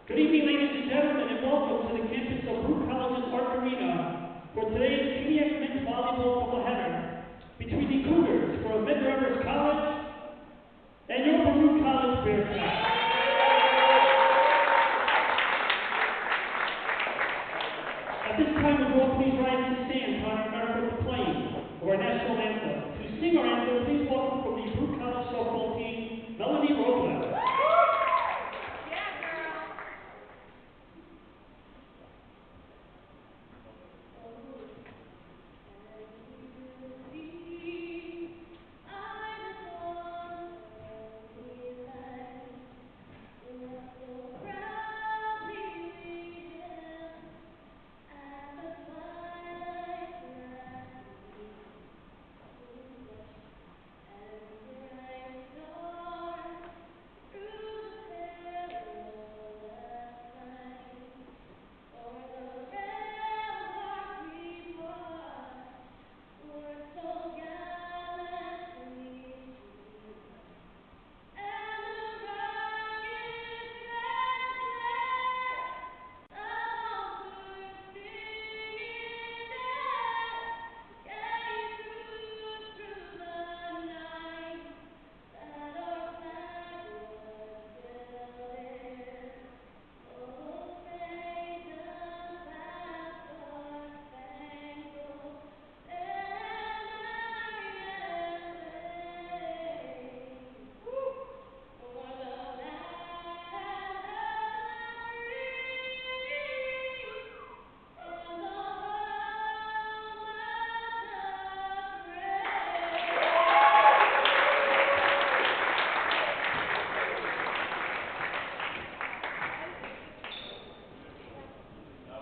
Good evening, ladies and gentlemen, and welcome to the campus of Baruch College's Clarke Arena for today's NCAA men's volleyball doubleheader between the Cougars from Medgar College and your Baruch College Bearcats. At this time, we will please rise to stand on our playing of our national anthem. To sing our anthem, please welcome from the Baruch College softball team, Valentin Rodriguez.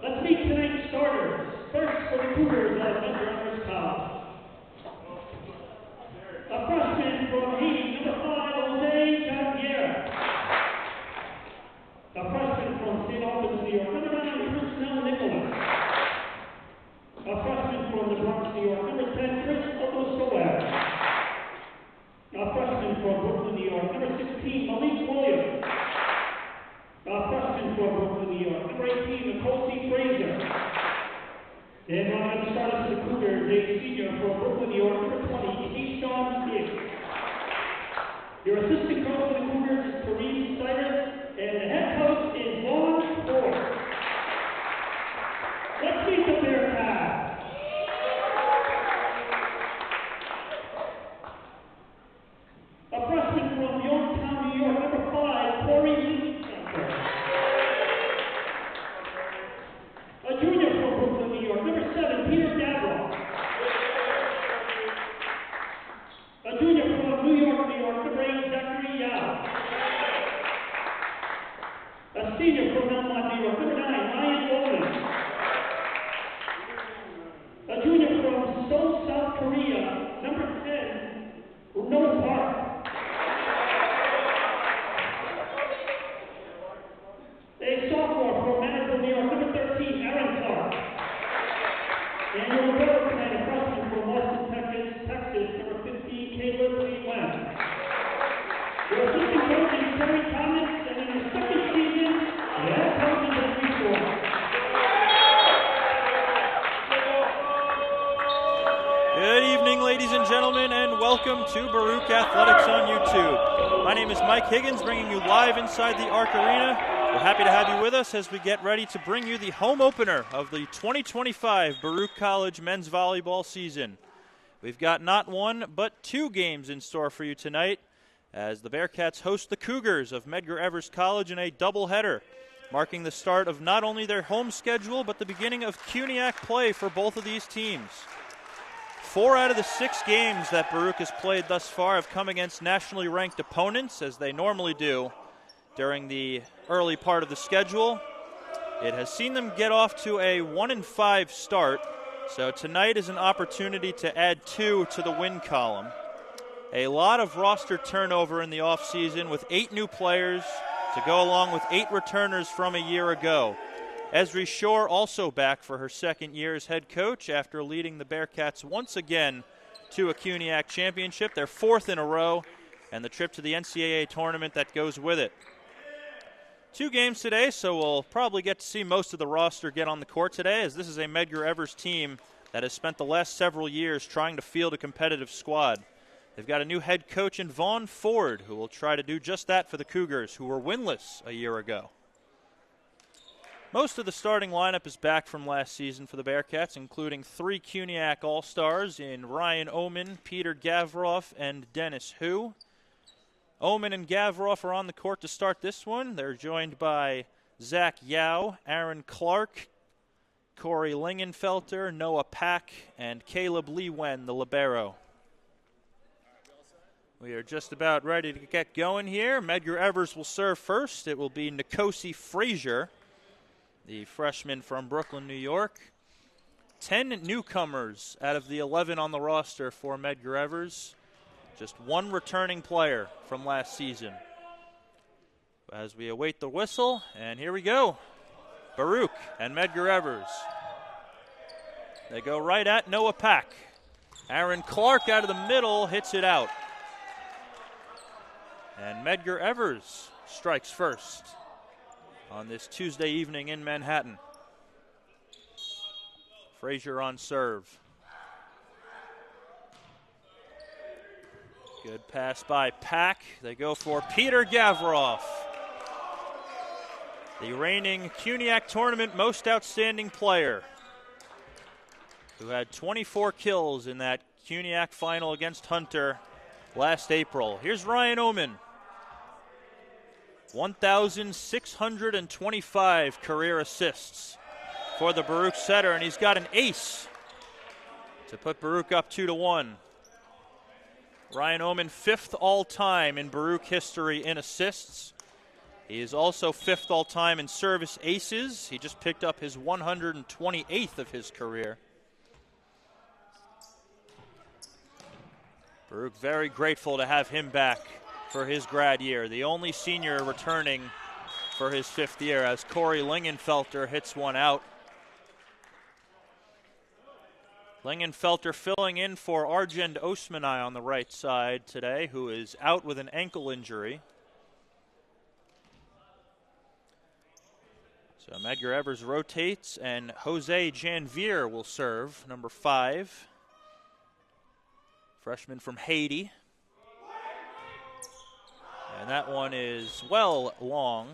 Let's meet tonight's starters. First for the Cougars out of Medgar College. A freshman from Haiti, number 5, Jose Javier. A freshman from St. Albans, New York, number 9, Chris Nicholas. A freshman from the Bronx, New York, number 10, Chris Otosower. A freshman from Brooklyn, New York, number 16, Malik Williams. A freshman from Brooklyn, New York, number 18, Nicole C. Fraser. And on the starter for the Cougars, a senior from Brooklyn, New York, number 20, Haoxin Hu. Your assistant coach for the Cougars is Kory Lingenfelter, and the head coach is Valentin. Let's meet the Bearcats. A freshman from Youngstown, New York, number 5, Kory Lingenfelter. A junior from Brooklyn, New York, number 7, Peter Baruch. A junior from New York, number 8, Zachary Yao. A senior from Oommenn, New York, number 9, Oommenn. A junior from Seoul, South Korea, number 10, Noah Park. A sophomore from Medgar, New York, number 13, Clarke. And your reporter tonight, a freshman from Austin, Texas, number 15, Kairos Liang. Your assistant coach is Kory Lingenfelter, and in his second season, the head coach is Ari Osmanaj. Good evening, ladies and gentlemen, and welcome to Baruch Athletics on YouTube. My name is Mike Higgins, bringing you live inside the Arc Arena. We're happy to have you with us as we get ready to bring you the home opener of the 2025 Baruch College men's volleyball season. We've got not one, but 2 games in store for you tonight as the Bearcats host the Cougars of Medgar College in a doubleheader, marking the start of not only their home schedule, but the beginning of CUNYAC play for both of these teams. 4 out of the 6 games that Baruch has played thus far have come against nationally ranked opponents, as they normally do during the early part of the schedule. It has seen them get off to a 1-5 start, so tonight is an opportunity to add 2 to the win column. A lot of roster turnover in the offseason with 8 new players to go along with 8 returners from a year ago. Esri Shore also back for her second year as head coach after leading the Bearcats once again to a CUNYAC championship, their 4th in a row, and the trip to the NCAA tournament that goes with it. 2 games today, so we'll probably get to see most of the roster get on the court today, as this is a Medgar Evers team that has spent the last several years trying to field a competitive squad. They've got a new head coach in Vaughn Ford, who will try to do just that for the Cougars, who were winless a year ago. Most of the starting lineup is back from last season for the Bearcats, including 3 CUNYAC All-Stars in Ryan Oommenn, Peter Gavroff, and Dennis Hu. Oommenn and Gavroff are on the court to start this one. They're joined by Zach Yao, Aaron Clarke, Kory Lingenfelter, Noah Pack, and Caleb Lee Wen, the libero. We are just about ready to get going here. Medgar Evers will serve first. It will be Nikosi Frazier, the freshman from Brooklyn, New York. 10 newcomers out of the 11 on the roster for Medgar Evers. Just 1 returning player from last season. As we await the whistle, and here we go. Baruch and Medgar Evers. They go right at Noah Pack. Aaron Clarke out of the middle hits it out. And Medgar Evers strikes first on this Tuesday evening in Manhattan. Frazier on serve. Good pass by Pack. They go for Peter Gavroff, the reigning CUNYAC tournament most outstanding player, who had 24 kills in that CUNYAC final against Hunter last April. Here's Ryan Oommenn. 1,625 career assists for the Baruch setter, and he's got an ace to put Baruch up 2-1. Ryan Oommenn, 5th all-time in Baruch history in assists. He is also 5th all-time in service aces. He just picked up his 128th of his career. Baruch very grateful to have him back for his grad year, the only senior returning for his 5th year, as Kory Lingenfelter hits one out. Lingenfelter filling in for Ari Osmanaj on the right side today, who is out with an ankle injury. So Medgar Evers rotates, and Jose Janvier will serve, number 5. Freshman from Haiti. And that one is well long.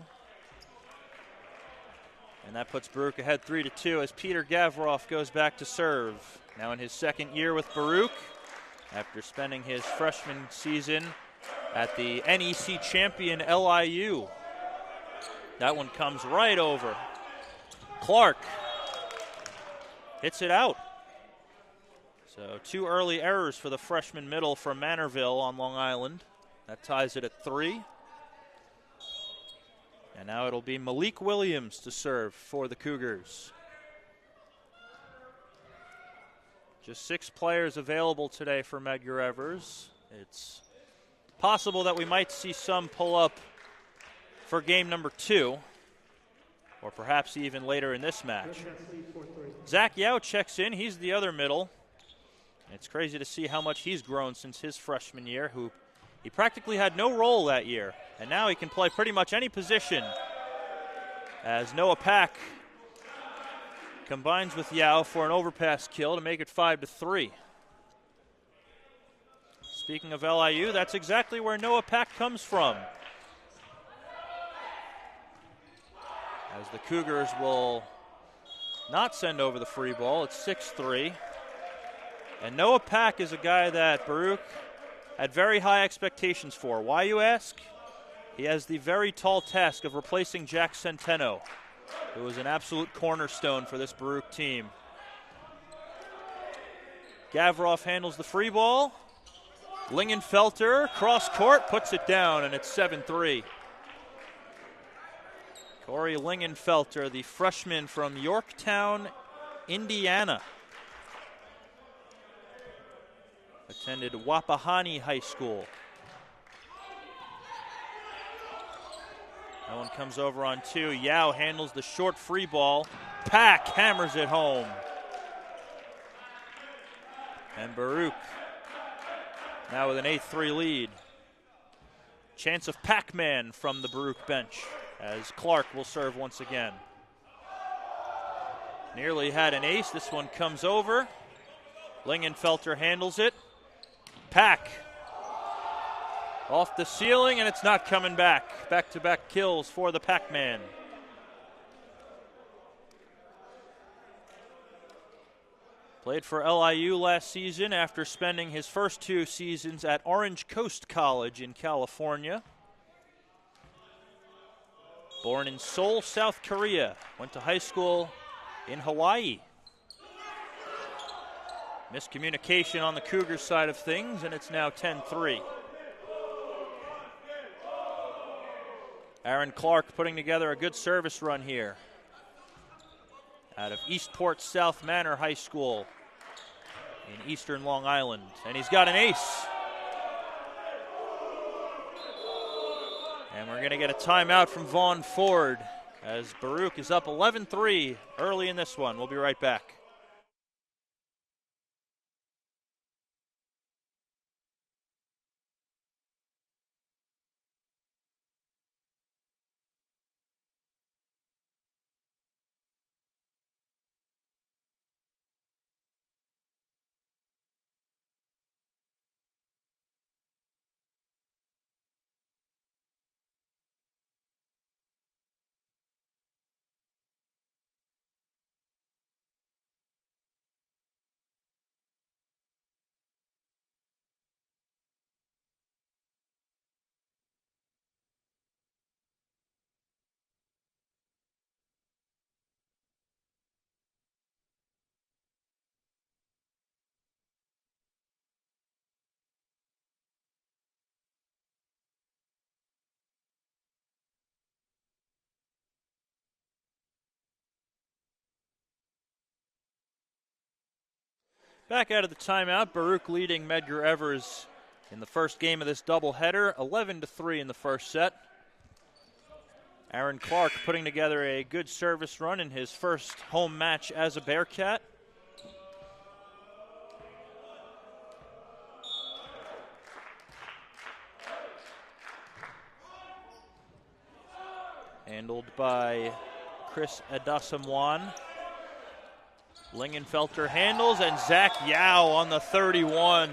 And that puts Baruch ahead 3-2 as Peter Gavroff goes back to serve. Now in his 2nd year with Baruch, after spending his freshman season at the NEC champion LIU. That one comes right over. Clarke hits it out. So 2 early errors for the freshman middle from Manorville on Long Island. That ties it at 3. And now it'll be Malik Williams to serve for the Cougars. Just 6 players available today for Medgar Evers. It's possible that we might see some pull up for game number 2, or perhaps even later in this match. Zach Yao checks in. He's the other middle. It's crazy to see how much he's grown since his freshman year. He practically had no role that year, and now he can play pretty much any position, as Noah Pack combines with Yao for an overpass kill to make it 5-3. Speaking of LIU, that's exactly where Noah Pack comes from, as the Cougars will not send over the free ball. It's 6-3. And Noah Pack is a guy that Baruch had very high expectations for. Why, you ask? He has the very tall task of replacing Jack Centeno, who was an absolute cornerstone for this Baruch team. Gavroff handles the free ball. Lingenfelter, cross court, puts it down, and it's 7-3. Kory Lingenfelter, the freshman from Yorktown, Indiana. Attended Wapahani High School. That one comes over on 2. Yao handles the short free ball. Pack hammers it home. And Baruch now with an 8-3 lead. Chance of Pac-Man from the Baruch bench. as Clarke will serve once again. Nearly had an ace. This one comes over. Lingenfelter handles it. Pack off the ceiling, and it's not coming back. Back-to-back kills for the Pac-Man. Played for LIU last season after spending his first 2 seasons at Orange Coast College in California. Born in Seoul, South Korea. Went to high school in Hawaii. Miscommunication on the Cougars side of things, and it's now 10-3. Aaron Clarke putting together a good service run here. Out of Eastport South Manor High School in eastern Long Island. And he's got an ace. And we're going to get a timeout from Vaughn Ford as Baruch is up 11-3 early in this one. We'll be right back. Back out of the timeout, Baruch leading Medgar Evers in the first game of this doubleheader, 11-3 in the first set. Aaron Clarke putting together a good service run in his first home match as a Bearcat. Handled by Chris Adasamwan. Lingenfelter handles, and Zach Yao on the 31.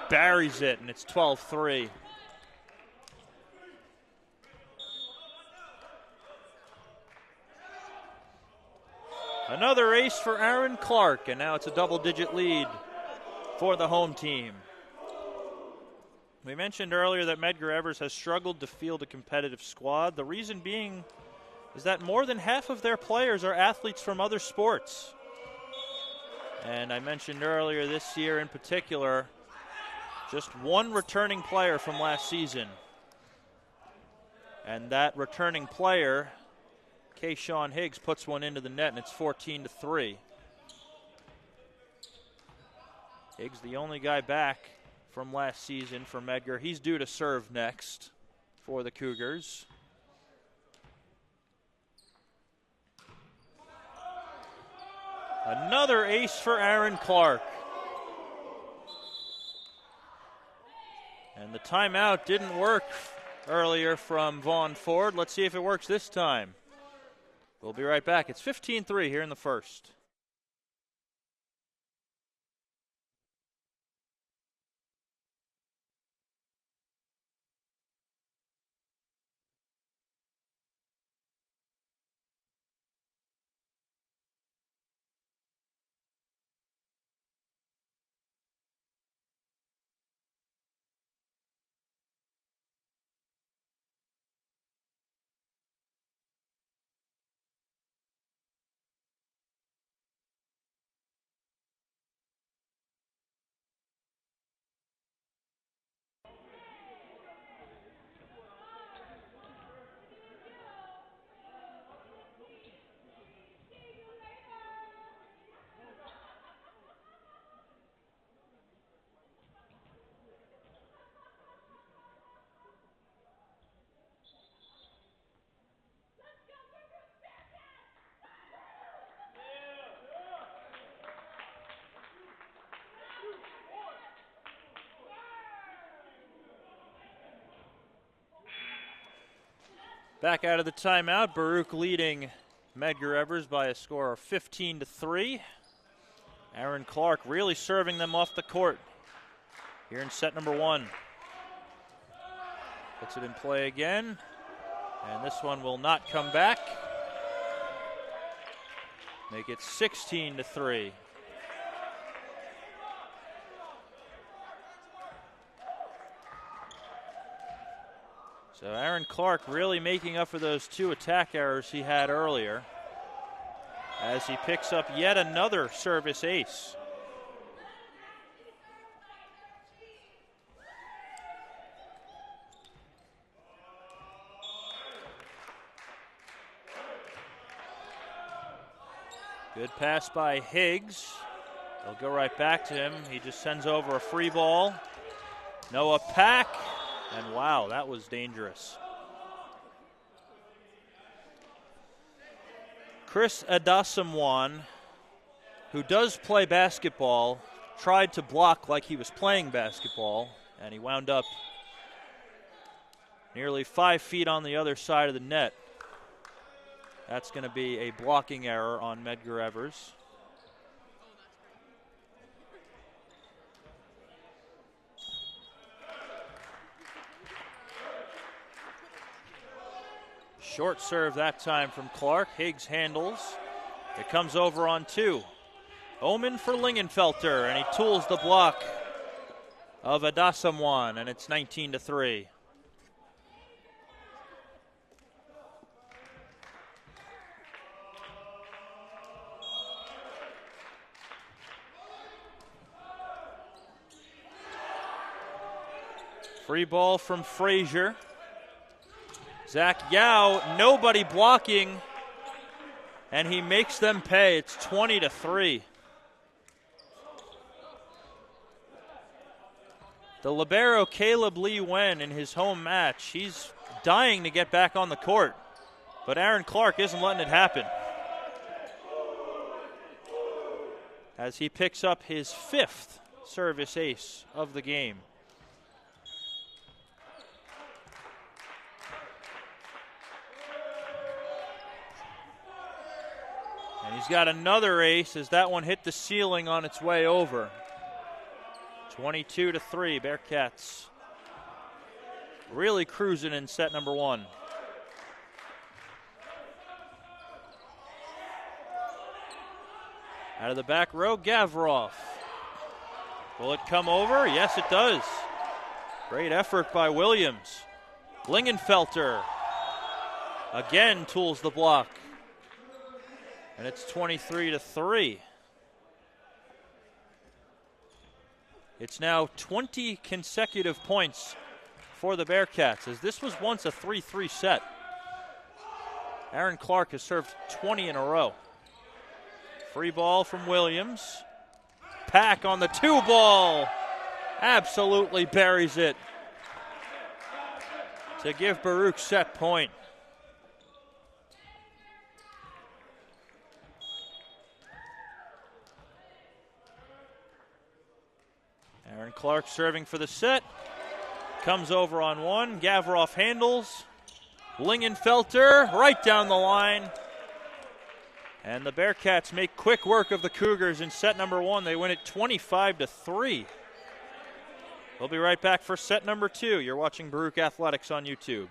Buries it, and it's 12-3. Another ace for Aaron Clarke, and now it's a double-digit lead for the home team. We mentioned earlier that Medgar Evers has struggled to field a competitive squad. The reason being is that more than half of their players are athletes from other sports. And I mentioned earlier this year in particular, just one returning player from last season. And that returning player, Kayshawn Higgs, puts one into the net, and it's 14-3. Higgs, the only guy back from last season for Medgar. He's due to serve next for the Cougars. Another ace for Aaron Clarke. And the timeout didn't work earlier from Vaughn Ford. Let's see if it works this time. We'll be right back. It's 15-3 here in the first. Back out of the timeout, Baruch leading Medgar Evers by a score of 15-3. Aaron Clarke really serving them off the court here in set number 1. Puts it in play again, and this one will not come back. Make it 16-3. So Aaron Clarke really making up for those 2 attack errors he had earlier as he picks up yet another service ace. Good pass by Higgs. They'll go right back to him. He just sends over a free ball. Noah Pack. And wow, that was dangerous. Chris Adasamwan, who does play basketball, tried to block like he was playing basketball, and he wound up nearly 5 feet on the other side of the net. That's going to be a blocking error on Medgar Evers. Short serve that time from Clarke. Higgs handles. It comes over on 2. Oommenn for Lingenfelter, and he tools the block of Adasamwan, and it's 19-3. Free ball from Frazier. Zach Yao, nobody blocking, and he makes them pay. It's 20-3. The libero Caleb Lee Wen in his home match, he's dying to get back on the court, but Aaron Clarke isn't letting it happen as he picks up his 5th service ace of the game. And he's got another ace as that one hit the ceiling on its way over. 22-3, Bearcats really cruising in set number 1. Out of the back row, Gavrov. Will it come over? Yes, it does. Great effort by Williams. Lingenfelter again tools the block. And it's 23-3. It's now 20 consecutive points for the Bearcats, as this was once a 3-3 set. Aaron Clarke has served 20 in a row. Free ball from Williams. Pack on the 2-ball. Absolutely buries it to give Baruch set point. Aaron Clarke serving for the set. Comes over on 1. Gavrov handles. Lingenfelter right down the line. And the Bearcats make quick work of the Cougars in set number 1. They win it 25-3. We'll be right back for set number 2. You're watching Baruch Athletics on YouTube.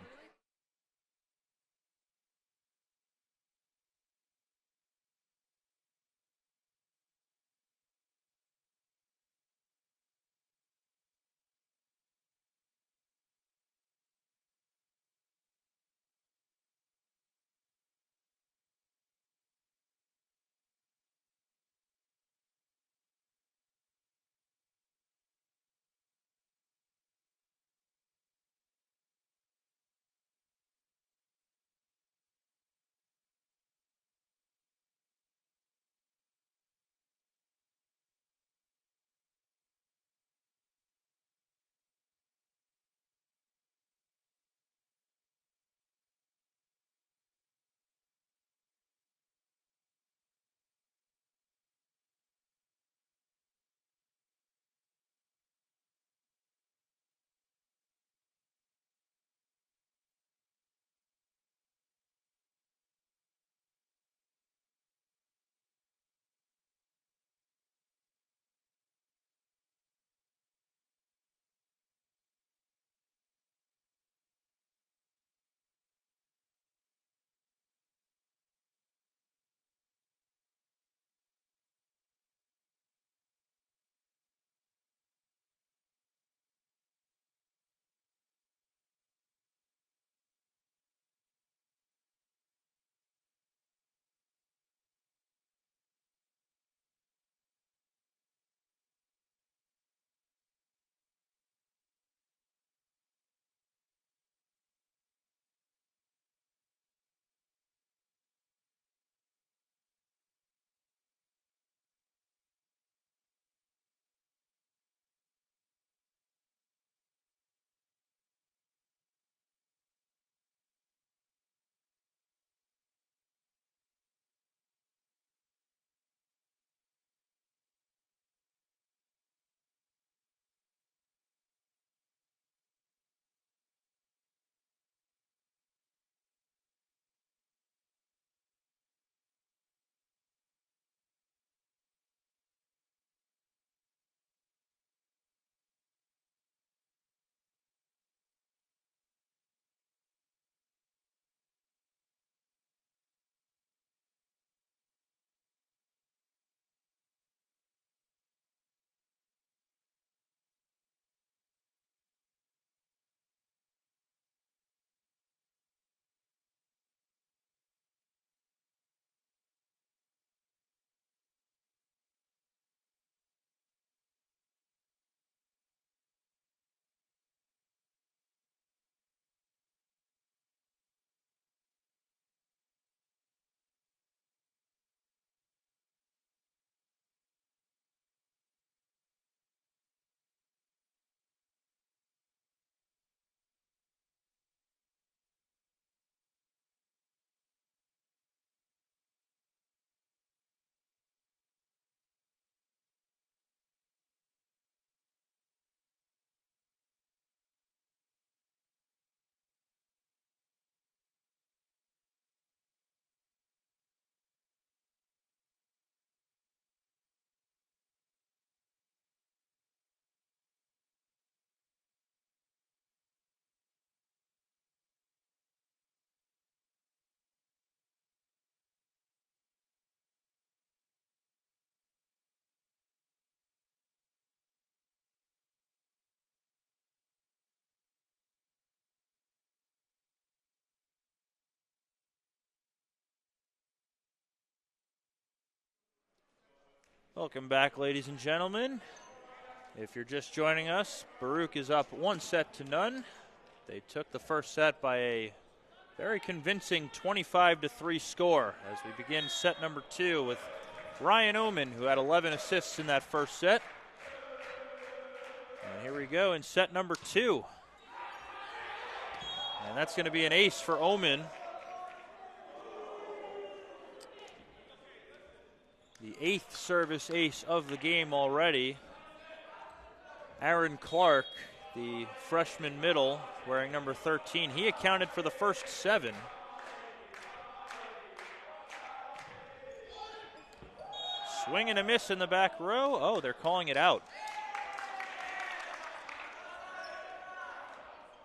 Welcome back, ladies and gentlemen. If you're just joining us, Baruch is up 1-0. They took the first set by a very convincing 25-3 score as we begin set number 2 with Ryan Oommenn, who had 11 assists in that first set. And here we go in set number 2. And that's going to be an ace for Oommenn. The 8th service ace of the game already. Clarke, the freshman middle, wearing number 13, he accounted for the first 7. Swing and a miss in the back row. Oh, they're calling it out.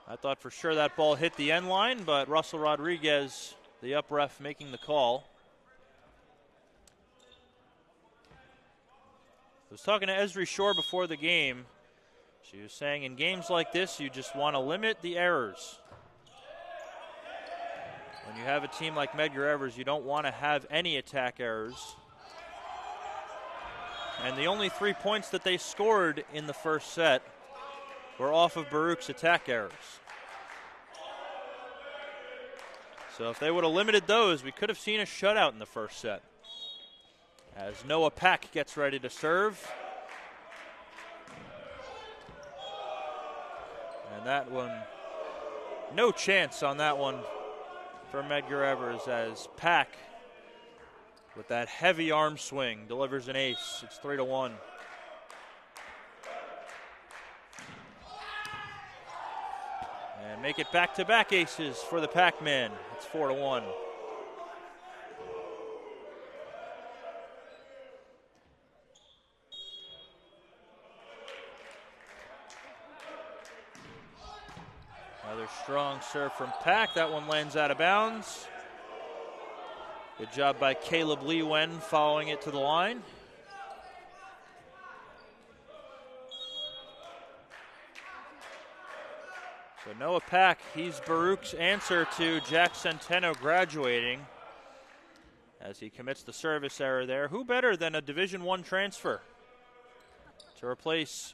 I thought for sure that ball hit the end line, but Russell Rodriguez, the up ref, making the call. I was talking to Esri Shore before the game. She was saying in games like this, you just want to limit the errors. When you have a team like Medgar, you don't want to have any attack errors. And the only 3 points that they scored in the first set were off of Baruch's attack errors. So if they would have limited those, we could have seen a shutout in the first set. As Noah Pack gets ready to serve. And that one, no chance on that one for Medgar as Pack, with that heavy arm swing, delivers an ace. It's 3-1. And make it back-to-back aces for the Pac-Man. It's 4-1. Another strong serve from Pack. That one lands out of bounds. Good job by Caleb Lee Wen following it to the line. So Noah Pack, he's Baruch's answer to Jack Centeno graduating as he commits the service error there. Who better than a Division I transfer to replace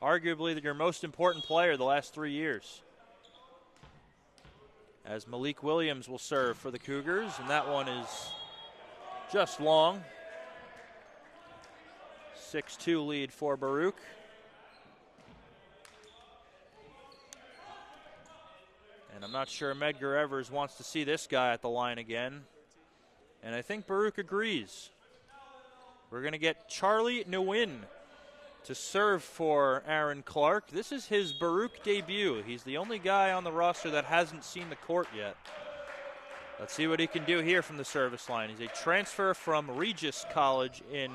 arguably your most important player the last 3 years? As Malik Williams will serve for the Cougars, and that one is just long. 6-2 lead for Baruch. And I'm not sure Medgar wants to see this guy at the line again. And I think Baruch agrees. We're going to get Charlie Nguyen to serve for Clarke. This is his Baruch debut. He's the only guy on the roster that hasn't seen the court yet. Let's see what he can do here from the service line. He's a transfer from Regis College in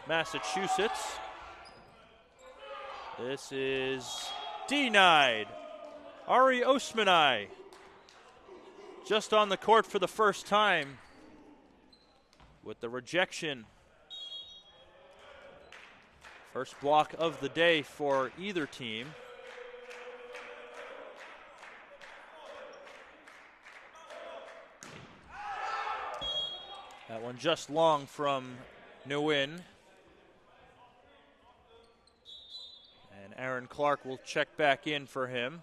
Massachusetts. This is denied. Ari Osmanaj just on the court for the first time with the rejection. First block of the day for either team. That one just long from Nguyen. And Clarke will check back in for him.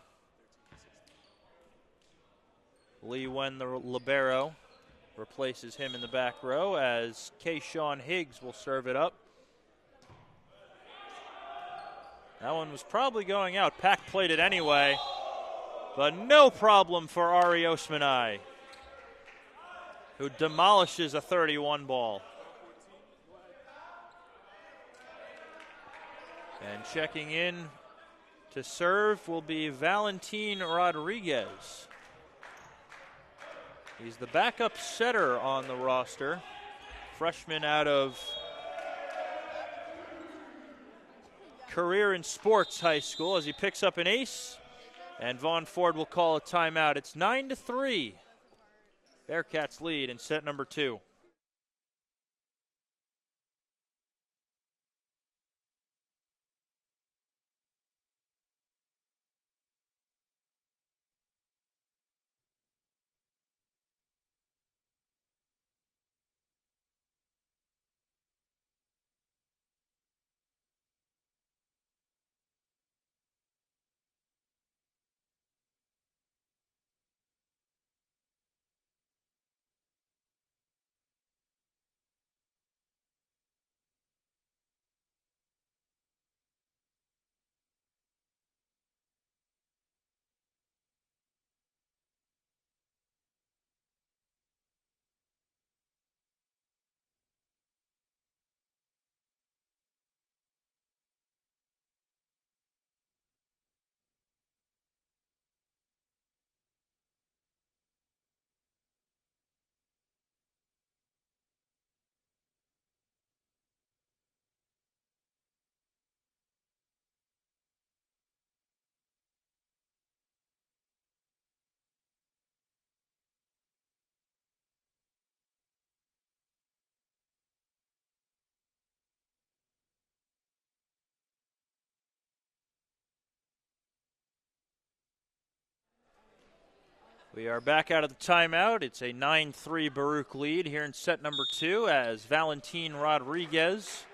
Lee Wen, the libero, replaces him in the back row as Kayshawn Higgs will serve it up. That one was probably going out. Pack played it anyway, but no problem for Ari Osmanaj, who demolishes a 31 ball. And checking in to serve will be Valentin Rodriguez. He's the backup setter on the roster, freshman out of Career in Sports High School, as he picks up an ace, and Vaughn Ford will call a timeout. It's 9-3. Bearcats lead in set number 2. We are back out of the timeout. It's a 9-3 Baruch lead here in set number 2 as Valentin Rodriguez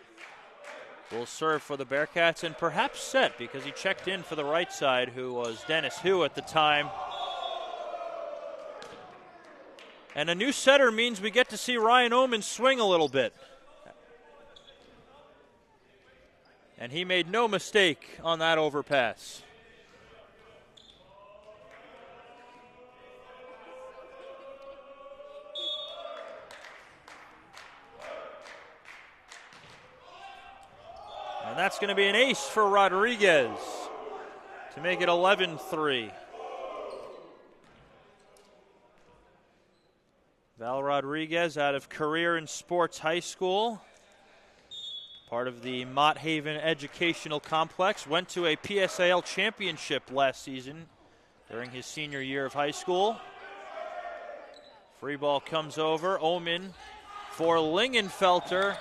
will serve for the Bearcats and perhaps set because he checked in for the right side, who was Dennis Hu at the time. And a new setter means we get to see Ryan Oommenn swing a little bit. And he made no mistake on that overpass. And that's going to be an ace for Rodriguez to make it 11-3. Val Rodriguez out of Career in Sports High School, part of the Mott Haven Educational Complex, went to a PSAL championship last season during his senior year of high school. Free ball comes over, Oommenn for Lingenfelter,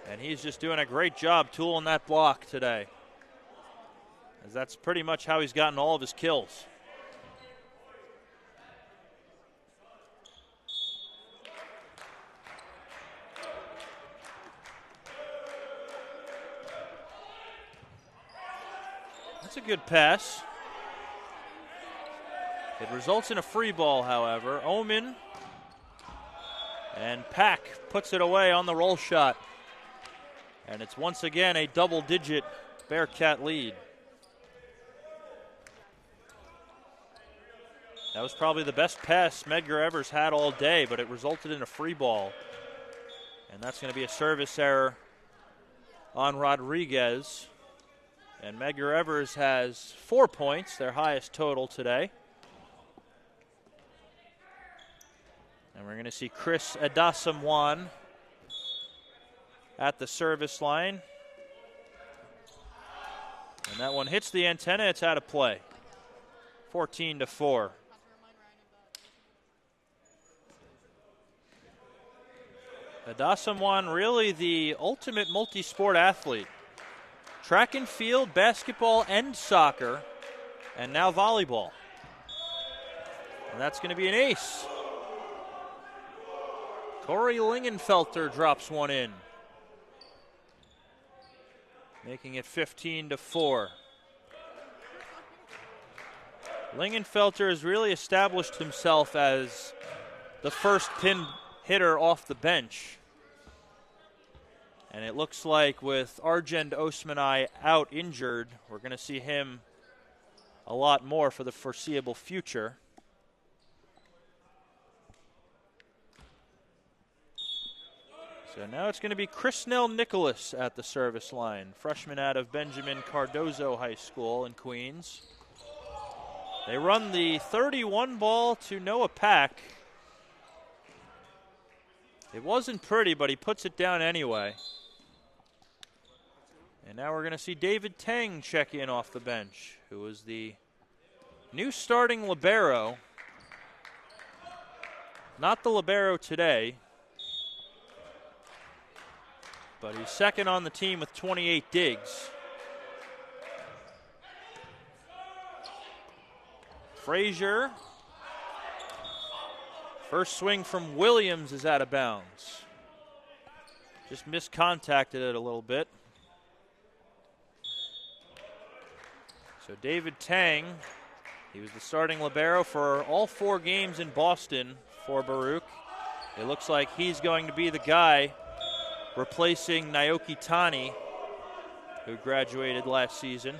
and he's just doing a great job tooling that block today, as that's pretty much how he's gotten all of his kills. That's a good pass. It results in a free ball, however. Oommenn and Pack puts it away on the roll shot. And it's once again a double-digit Bearcat lead. That was probably the best pass Medgar Evers had all day, but it resulted in a free ball. And that's going to be a service error on Rodriguez. And Medgar Evers has 4 points, their highest total today. And we're going to see Chris Adasamwan at the service line. And that one hits the antenna, it's out of play. 14-4. Adasamwan really the ultimate multi-sport athlete. Track and field, basketball, and soccer, and now volleyball. And that's going to be an ace. Kory Lingenfelter drops one in, making it 15-4. Lingenfelter has really established himself as the first pin hitter off the bench. And it looks like with Ari Osmanaj out injured, we're going to see him a lot more for the foreseeable future. So now it's going to be Chrisnell Nicholas at the service line, freshman out of Benjamin Cardozo High School in Queens. They run the 31 ball to Noah Pack. It wasn't pretty, but he puts it down anyway. And now we're going to see David Tang check in off the bench, who is the new starting libero. Not the libero today, but he's second on the team with 28 digs. Frazier. First swing from Williams is out of bounds. Just miscontacted it a little bit. So David Tang, he was the starting libero for all 4 games in Boston for Baruch. It looks like he's going to be the guy replacing Naoki Tani, who graduated last season.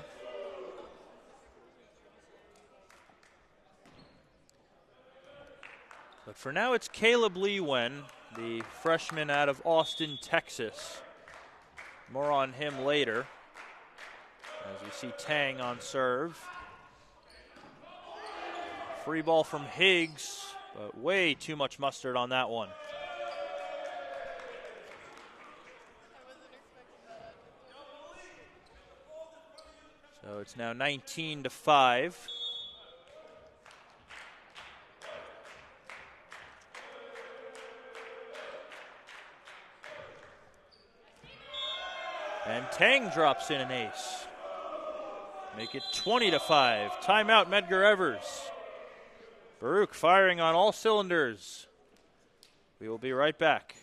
But for now, it's Caleb Leewen, the freshman out of Austin, Texas. More on him later, as we see Tang on serve. Free ball from Higgs, but way too much mustard on that one. So it's now 19-5. And Tang drops in an ace. Make it 20-5. Timeout, Medgar Evers. Baruch firing on all cylinders. We will be right back.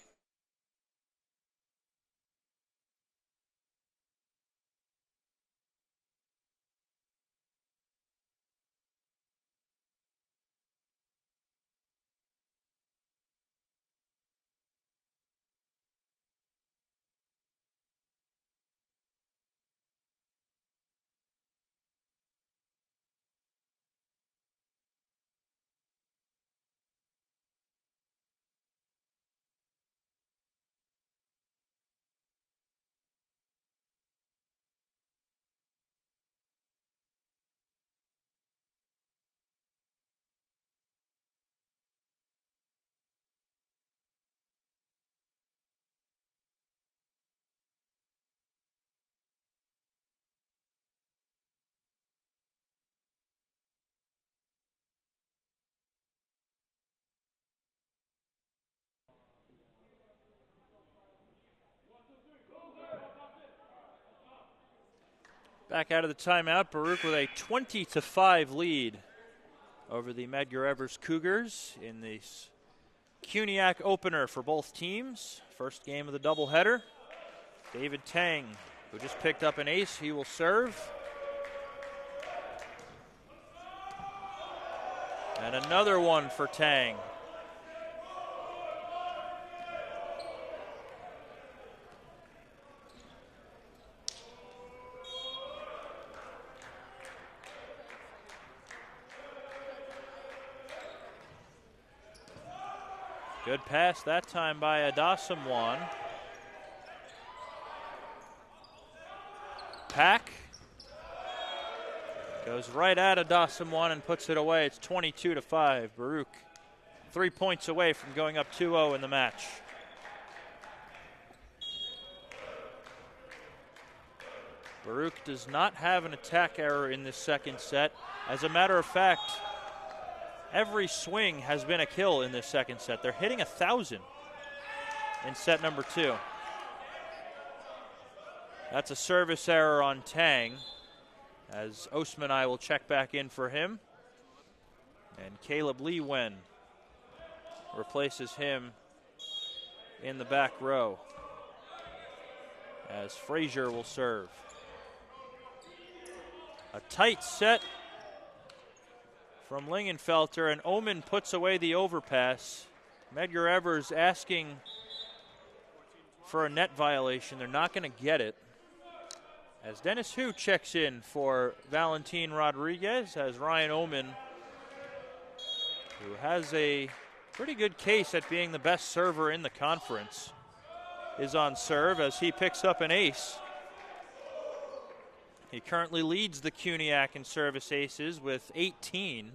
Back out of the timeout, Baruch with a 20-5 lead over the Medgar Evers Cougars in this CUNYAC opener for both teams. First game of the doubleheader. David Tang, who just picked up an ace, he will serve. And another one for Tang. Good pass that time by Adasamwan. Pack goes right at Adasamwan and puts it away. It's 22-5. Baruch 3 points away from going up 2-0 in the match. Baruch does not have an attack error in this second set. As a matter of fact, every swing has been a kill in this second set. They're hitting 1,000 in set number 2. That's a service error on Tang, as Osmanaj will check back in for him. And Caleb Lee Wen replaces him in the back row, as Frazier will serve. A tight set from Lingenfelter, and Oommenn puts away the overpass. Medgar Evers asking for a net violation. They're not going to get it. As Dennis Hu checks in for Valentin Rodriguez, as Ryan Oommenn, who has a pretty good case at being the best server in the conference, is on serve as he picks up an ace. He currently leads the CUNYAC in service aces with 18.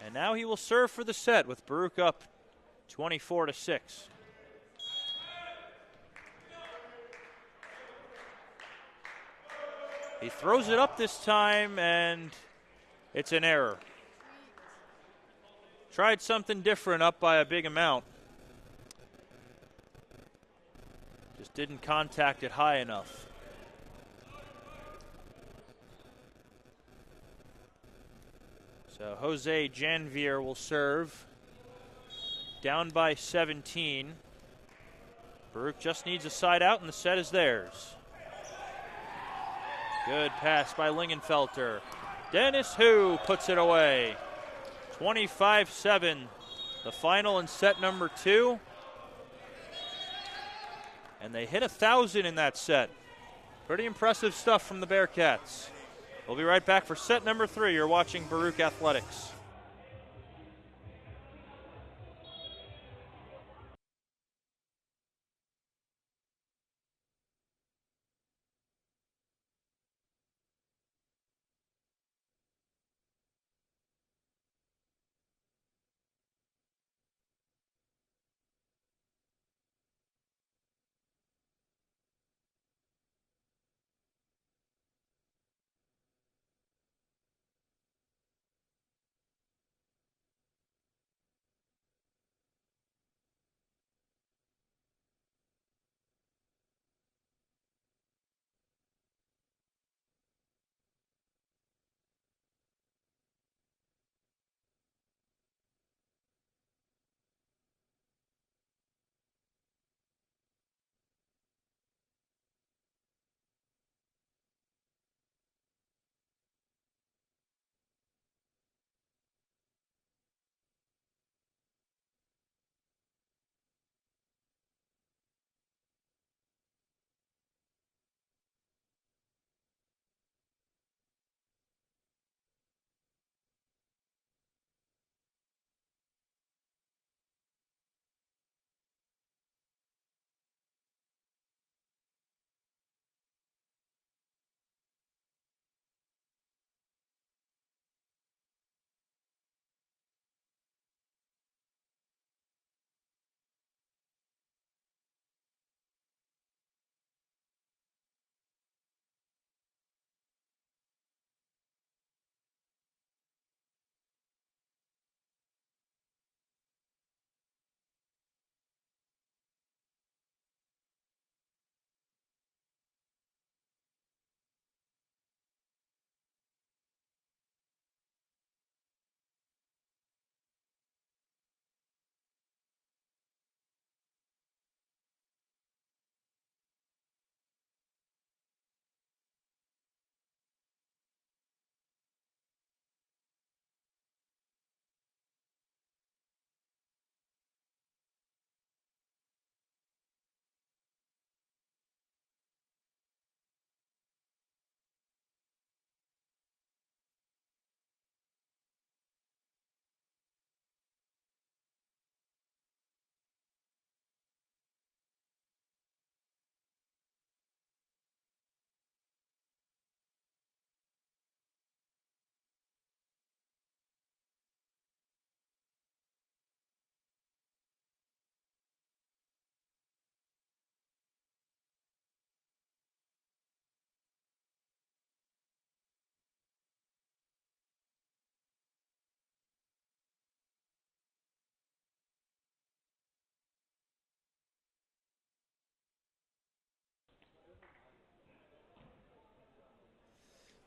And now he will serve for the set with Baruch up 24-6. He throws it up this time, and it's an error. Tried something different up by a big amount. Just didn't contact it high enough. So Jose Janvier will serve. Down by 17. Baruch just needs a side out, and the set is theirs. Good pass by Lingenfelter. Dennis Hu puts it away. 25-7. The final in set number 2. And they hit 1,000 in that set. Pretty impressive stuff from the Bearcats. We'll be right back for set number 3. You're watching Baruch Athletics.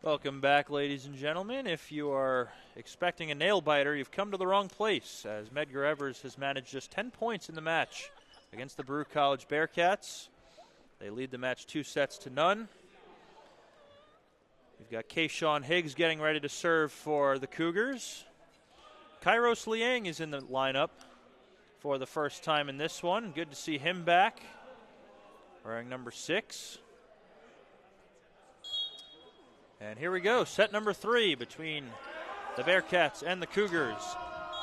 Welcome back, ladies and gentlemen. If you are expecting a nail-biter, you've come to the wrong place, as Medgar Evers has managed just 10 points in the match against the Baruch College Bearcats. They lead the match 2-0. You've got Kayshawn Higgs getting ready to serve for the Cougars. Kairos Liang is in the lineup for the first time in this one. Good to see him back, wearing number 6. And here we go, set number 3 between the Bearcats and the Cougars.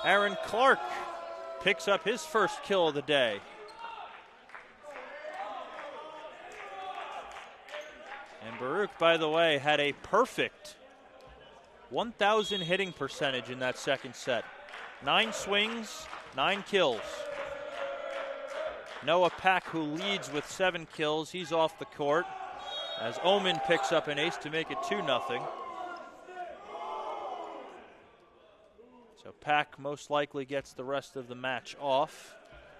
Aaron Clarke picks up his first kill of the day. And Baruch, by the way, had a perfect 1,000 hitting percentage in that second set. 9 swings, 9 kills. Noah Pack, who leads with 7 kills, he's off the court, as Oommenn picks up an ace to make it 2-0. So Pack most likely gets the rest of the match off.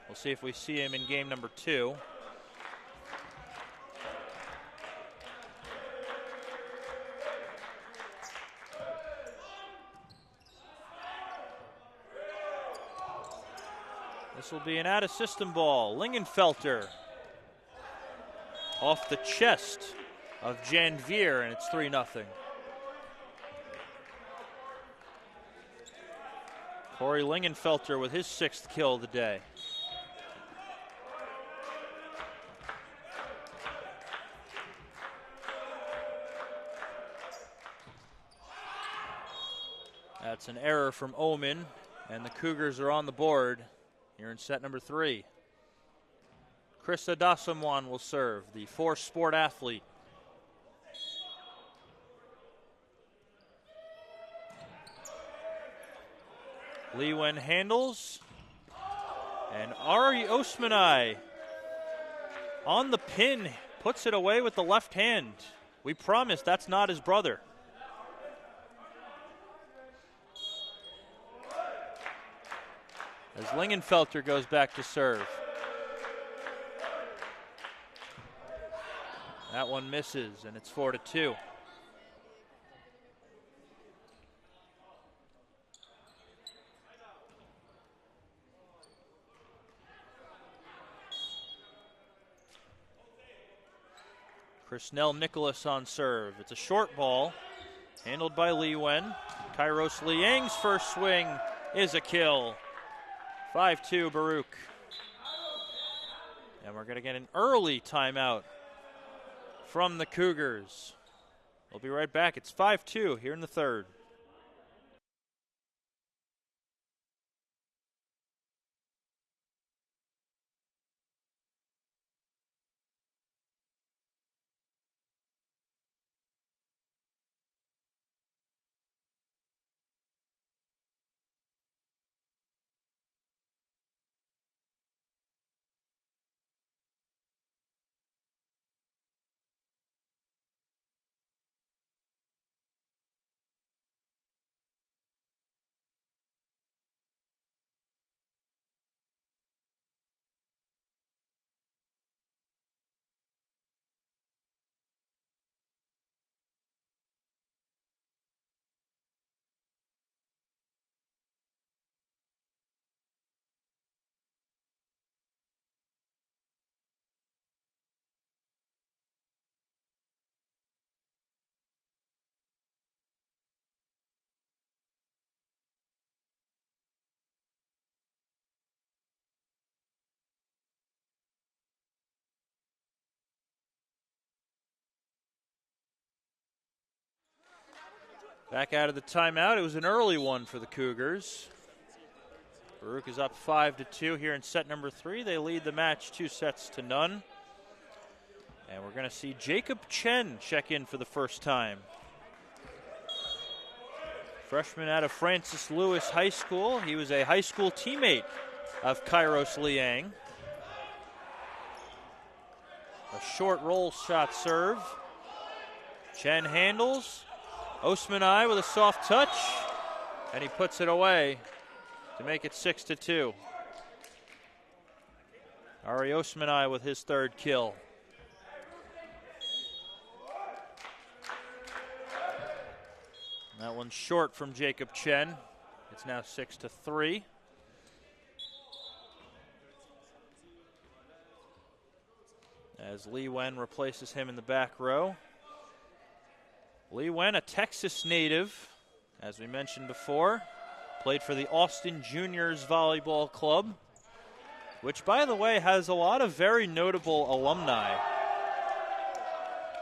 We'll see if we see him in game number 2. This will be an out-of-system ball. Lingenfelter off the chest of Janvier, and it's 3-0. Kory Lingenfelter with his 6th kill of the day. That's an error from Oommenn, and the Cougars are on the board here in set number 3. Chris Adasamwan will serve, the 4-sport athlete. Lee Wen handles, and Ari Osmanaj on the pin, puts it away with the left hand. We promise that's not his brother. As Lingenfelter goes back to serve. That one misses, and it's 4-2. Chrisnell Nicholas on serve. It's a short ball, handled by Lee Wen. Kairos Liang's first swing is a kill. 5-2 Baruch. And we're going to get an early timeout from the Cougars. We'll be right back. It's 5-2 here in the third. Back out of the timeout. It was an early one for the Cougars. Baruch is up 5-2 here in set number 3. They lead the match 2-0. And we're going to see Jacob Chen check in for the first time. Freshman out of Francis Lewis High School. He was a high school teammate of Kairos Liang. A short roll shot serve. Chen handles. Osmanaj with a soft touch, and he puts it away to make it 6-2. Ari Osmanaj with his 3rd kill. That one's short from Jacob Chen. It's now 6-3. As Li Wen replaces him in the back row. Li Wen, a Texas native, as we mentioned before, played for the Austin Juniors Volleyball Club, which, by the way, has a lot of very notable alumni.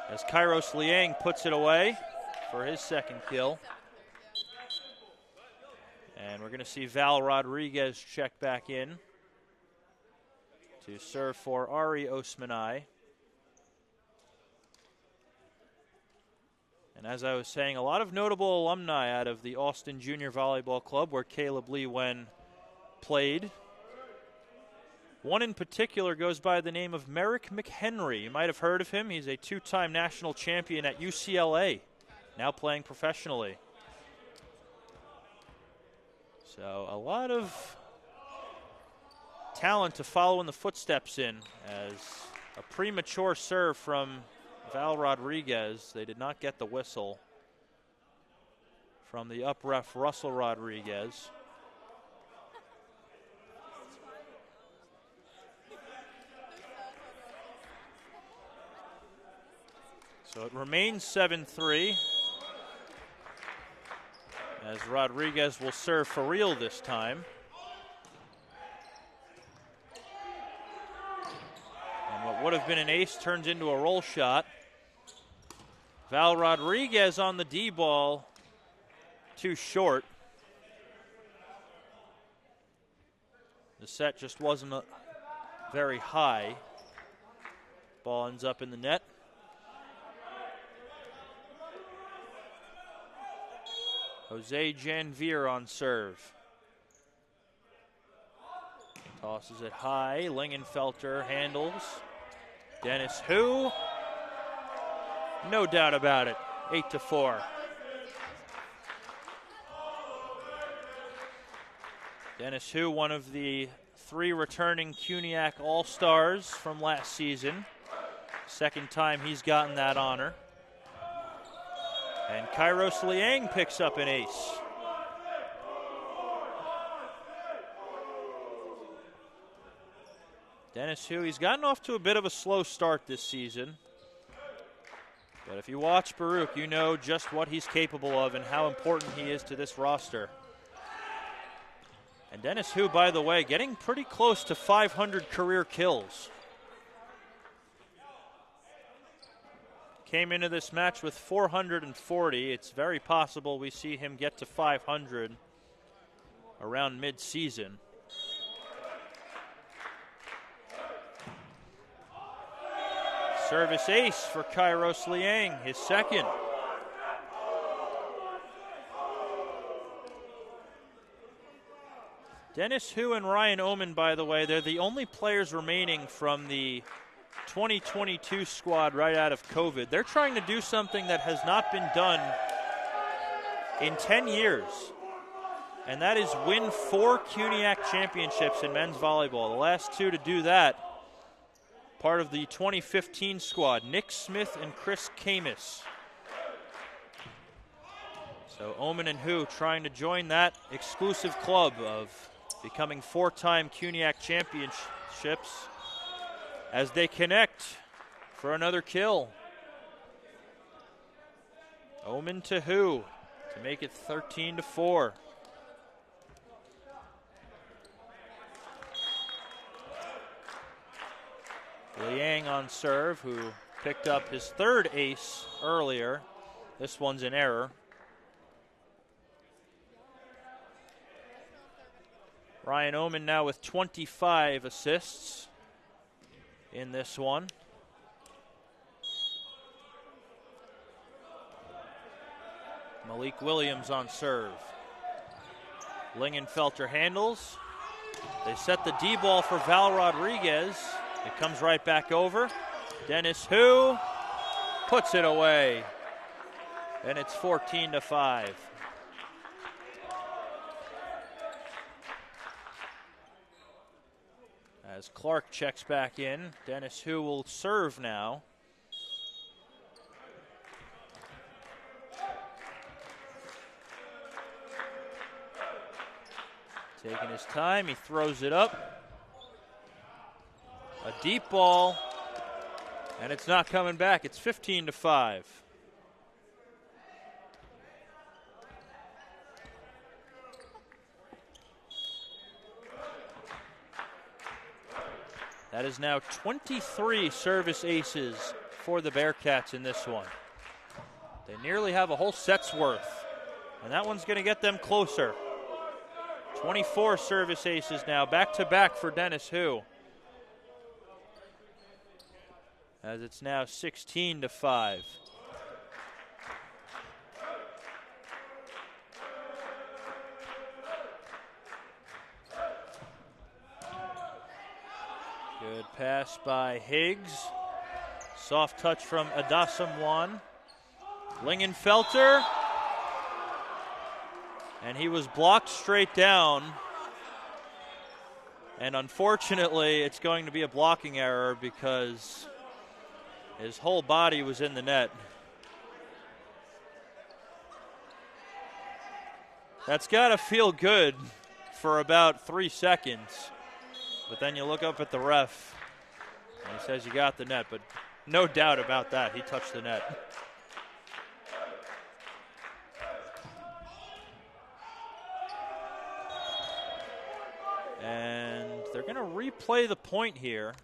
As Kairos Liang puts it away for his second kill. And we're going to see Val Rodriguez check back in to serve for Ari Osmanaj. And as I was saying, a lot of notable alumni out of the Austin Junior Volleyball Club, where Caleb Li Wen played. One in particular goes by the name of Merrick McHenry. You might have heard of him. He's a two-time national champion at UCLA, now playing professionally. So a lot of talent to follow in the footsteps in, as a premature serve from Val Rodriguez. They did not get the whistle from the up-ref Russell Rodriguez. So it remains 7-3. As Rodriguez will serve for real this time. And what would have been an ace turns into a roll shot. Val Rodriguez on the D ball, too short. The set just wasn't very high. Ball ends up in the net. Jose Janvier on serve. Tosses it high. Lingenfelter handles. Dennis Hu. No doubt about it. 8-4. Dennis Hu, one of the 3 returning CUNYAC All-Stars from last season. Second time he's gotten that honor. And Kairos Liang picks up an ace. Dennis Hu, he's gotten off to a bit of a slow start this season. But if you watch Baruch, you know just what he's capable of and how important he is to this roster. And Dennis Hu, by the way, getting pretty close to 500 career kills. Came into this match with 440. It's very possible we see him get to 500 around mid-season. Service ace for Kairos Liang, his second. Dennis Hu and Ryan Oommenn, by the way, they're the only players remaining from the 2022 squad right out of COVID. They're trying to do something that has not been done in 10 years, and that is win 4 CUNYAC championships in men's volleyball. The last 2 to do that, part of the 2015 squad, Nick Smith and Chris Camus. So Oommenn and Hu trying to join that exclusive club of becoming 4-time CUNYAC championships as they connect for another kill. Oommenn to Hu to make it 13-4. Liang on serve, who picked up his 3rd ace earlier. This one's an error. Ryan Oommenn now with 25 assists in this one. Malik Williams on serve. Lingenfelter handles. They set the D ball for Val Rodriguez. It comes right back over. Dennis Hu puts it away. And it's 14-5. As Clarke checks back in, Dennis Hu will serve now. Taking his time, he throws it up. A deep ball, and it's not coming back. It's 15-5. That is now 23 service aces for the Bearcats in this one. They nearly have a whole set's worth, and that one's going to get them closer. 24 service aces now, back-to-back for Dennis Hu. As it's now 16-5. Good pass by Higgs. Soft touch from Adasamwan. Lingenfelter. And he was blocked straight down. And unfortunately, it's going to be a blocking error because his whole body was in the net. That's got to feel good for about 3 seconds. But then you look up at the ref, and he says you got the net, but no doubt about that, he touched the net. And they're going to replay the point here.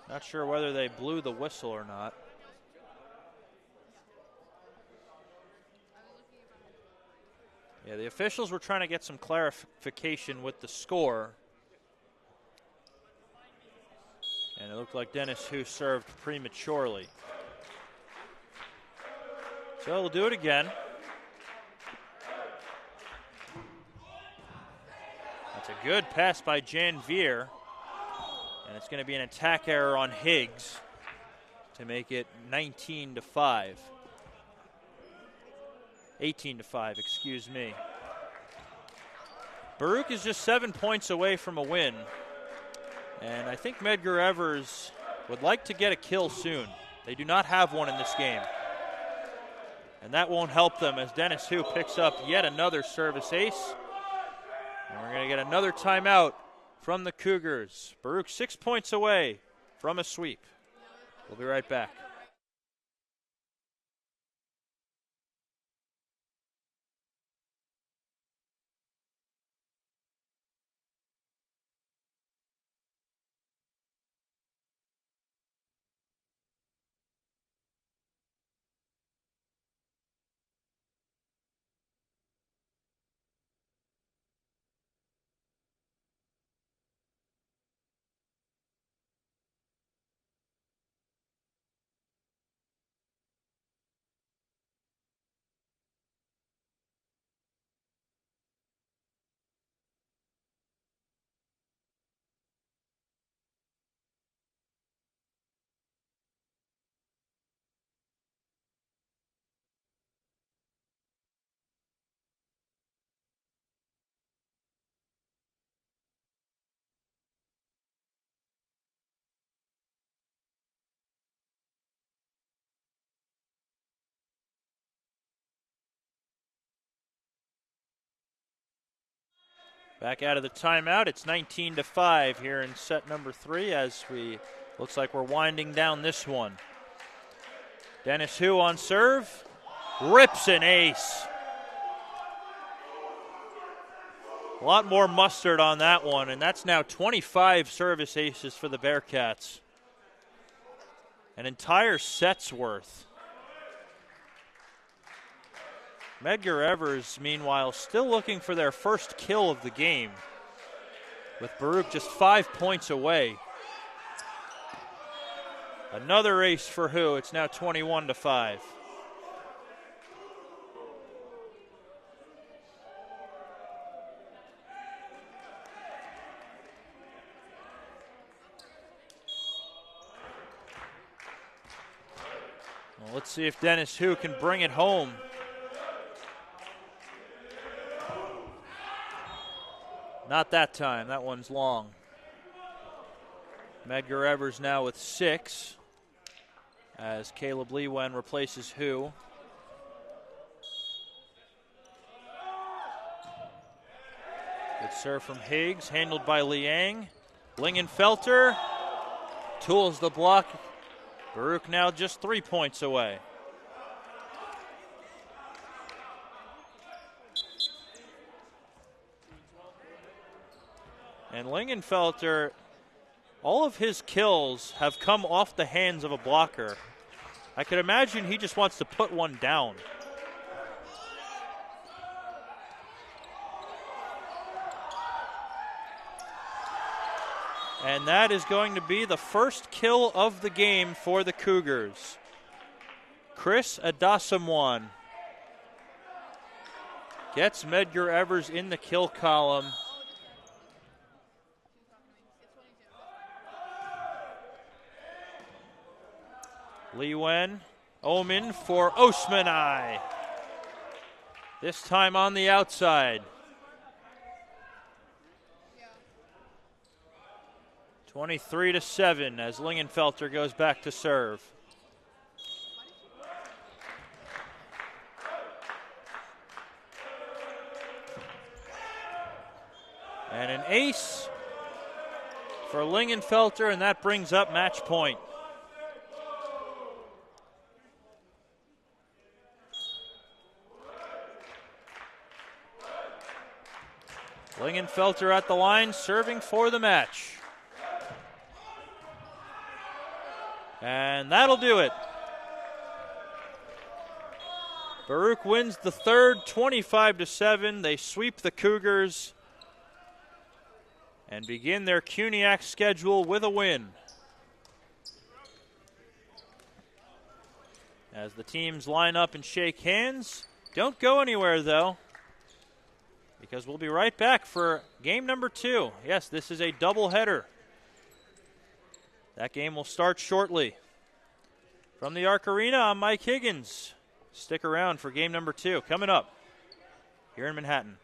Not sure whether they blew the whistle or not. Yeah, the officials were trying to get some clarification with the score. And it looked like Dennis Hu served prematurely. So we'll do it again. That's a good pass by Janvier. And it's going to be an attack error on Higgs to make it 19-5. 18-5, excuse me. Baruch is just 7 points away from a win. And I think Medgar Evers would like to get a kill soon. They do not have one in this game. And that won't help them as Dennis Hu picks up yet another service ace. And we're going to get another timeout from the Cougars. Baruch 6 points away from a sweep. We'll be right back. Back out of the timeout, it's 19-5 here in set number 3 as looks like we're winding down this one. Dennis Hu on serve, rips an ace. A lot more mustard on that one, and that's now 25 service aces for the Bearcats. An entire set's worth. Medgar Evers, meanwhile, still looking for their first kill of the game, with Baruch just 5 points away. Another ace for Hu. It's now 21-5. Well, let's see if Dennis Hu can bring it home. Not that time. That one's long. Medgar Evers now with 6 as Caleb Lewen replaces Hu. Good serve from Higgs, handled by Liang. Lingenfelter tools the block. Baruch now just 3 points away. And Lingenfelter, all of his kills have come off the hands of a blocker. I could imagine he just wants to put one down. And that is going to be the first kill of the game for the Cougars. Chris Adasamwan gets Medgar Evers in the kill column. Lewen, Oommenn for Osmanaj. This time on the outside. 23-7 as Lingenfelter goes back to serve. And an ace for Lingenfelter, and that brings up match point. Lingenfelter at the line, serving for the match. And that'll do it. Baruch wins the third, 25-7. They sweep the Cougars and begin their CUNYAC schedule with a win. As the teams line up and shake hands, don't go anywhere though, because we'll be right back for game number 2. Yes, this is a doubleheader. That game will start shortly. From the Arc Arena, I'm Mike Higgins. Stick around for game number 2 coming up here in Manhattan.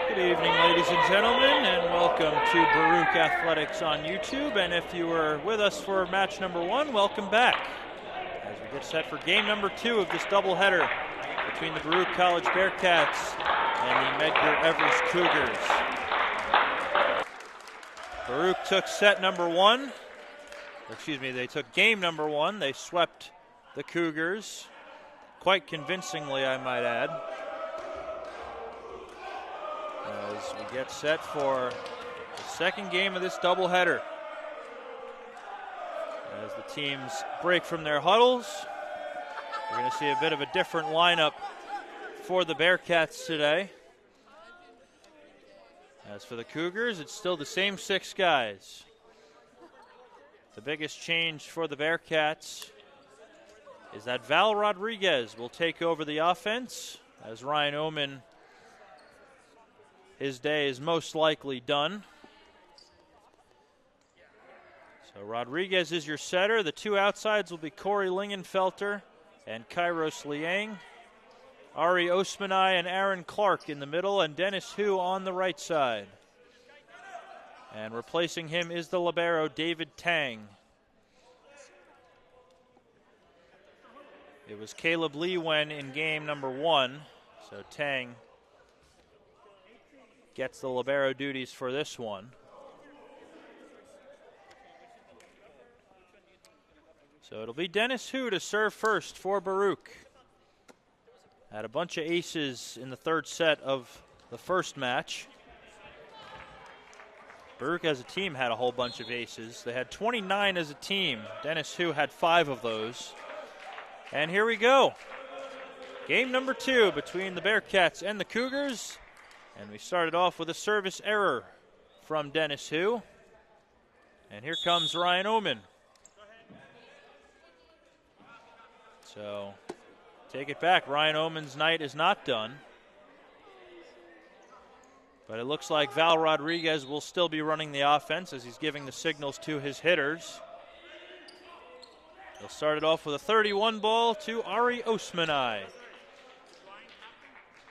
Good evening, ladies and gentlemen, and welcome to Baruch Athletics on YouTube. And if you were with us for match number 1, welcome back as we get set for game number 2 of this doubleheader between the Baruch College Bearcats and the Medgar Evers Cougars. Baruch took set number 1. Excuse me, they took game number 1. They swept the Cougars quite convincingly, I might add. As we get set for the second game of this doubleheader. As the teams break from their huddles, we're going to see a bit of a different lineup for the Bearcats today. As for the Cougars, it's still the same 6 guys. The biggest change for the Bearcats is that Val Rodriguez will take over the offense, as Ryan Oommenn, his day is most likely done. So Rodriguez is your setter. The 2 outsides will be Kory Lingenfelter and Kairos Liang. Ari Osmanaj and Aaron Clarke in the middle, and Dennis Hu on the right side. And replacing him is the libero David Tang. It was Caleb Lewen in game number 1. So Tang gets the libero duties for this one. So it'll be Dennis Hu to serve first for Baruch. Had a bunch of aces in the third set of the first match. Baruch as a team had a whole bunch of aces. They had 29 as a team. Dennis Hu had 5 of those. And here we go. Game number 2 between the Bearcats and the Cougars. And we started off with a service error from Dennis Hu. And here comes Ryan Oommenn. So take it back. Ryan Oommen's night is not done. But it looks like Val Rodriguez will still be running the offense as he's giving the signals to his hitters. He'll start it off with a 31 ball to Ari Osmanaj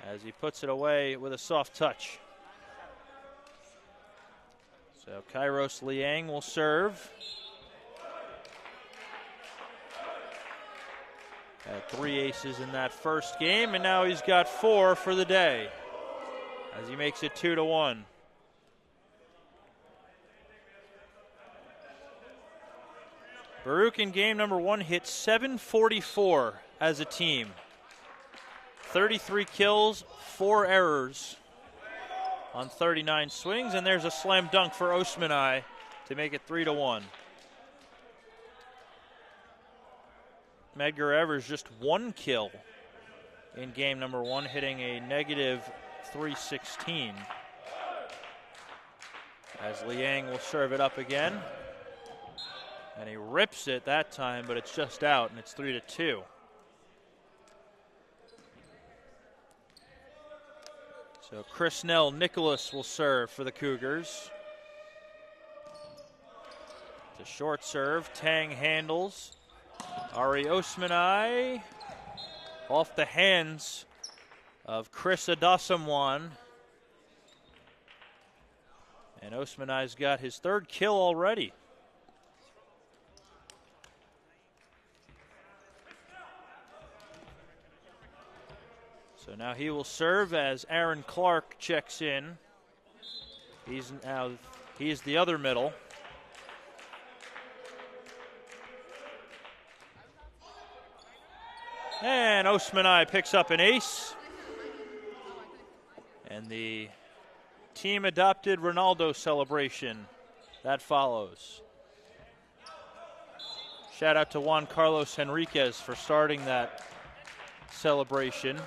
as he puts it away with a soft touch. So Kairos Liang will serve. Had 3 aces in that first game, and now he's got 4 for the day as he makes it 2-1. Baruch in game number 1 hit .744 as a team. 33 kills, 4 errors on 39 swings, and there's a slam dunk for Osmanaj to make it 3-1. Medgar Evers just 1 kill in game number 1, hitting a negative .316. As Liang will serve it up again. And he rips it that time, but it's just out, and it's 3-2. So Chris Nicholas will serve for the Cougars. It's a short serve. Tang handles. Ari Osmanaj off the hands of Chris Adasamwan. And Osmanaj's got his 3rd kill already. So now he will serve as Aaron Clarke checks in. He's the other middle. And Osmanaj picks up an ace. And the team-adopted Ronaldo celebration that follows. Shout out to Juan Carlos Henriquez for starting that celebration.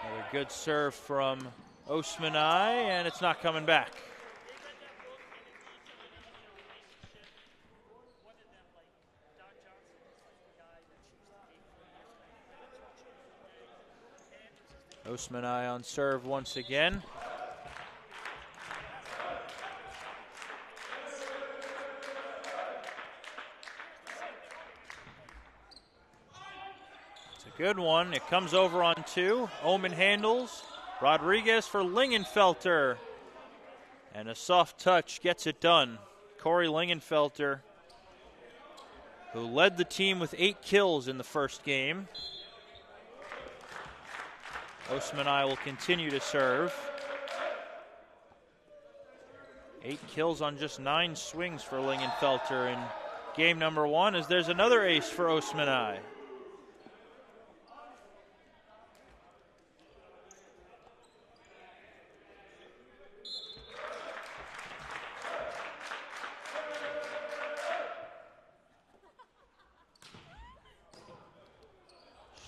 Another good serve from Osmanaj, and it's not coming back. Osmanaj on serve once again. It's a good one. It comes over on 2. Oommenn handles. Rodriguez for Lingenfelter. And a soft touch gets it done. Kory Lingenfelter, who led the team with 8 kills in the first game. Osmanaj will continue to serve. 8 kills on just 9 swings for Lingenfelter in game number 1, as there's another ace for Osmanaj.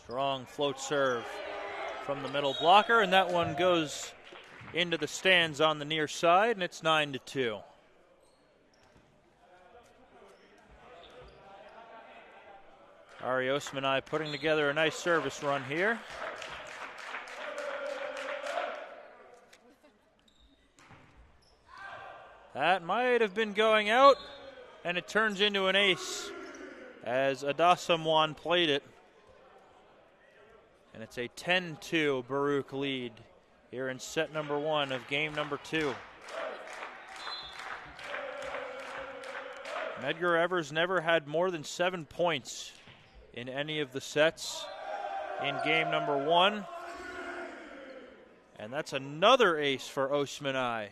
Strong float serve from the middle blocker, and that one goes into the stands on the near side, and it's 9-2. Ari Osmanaj putting together a nice service run here. That might have been going out, and it turns into an ace as Adasamwan played it. And it's a 10-2 Baruch lead here in set number 1 of game number 2. Medgar Evers never had more than 7 points in any of the sets in game number 1. And that's another ace for Osmanaj.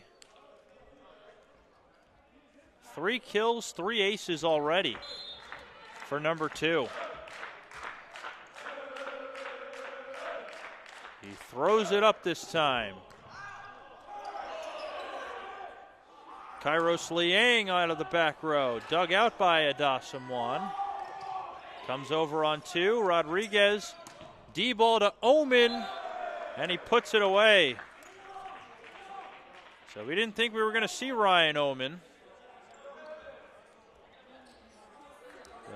3 kills, 3 aces already for number 2. He throws it up this time. Kairos Liang out of the back row, dug out by Adasamwan. Comes over on 2, Rodriguez, D-ball to Oommenn, and he puts it away. So we didn't think we were going to see Ryan Oommenn.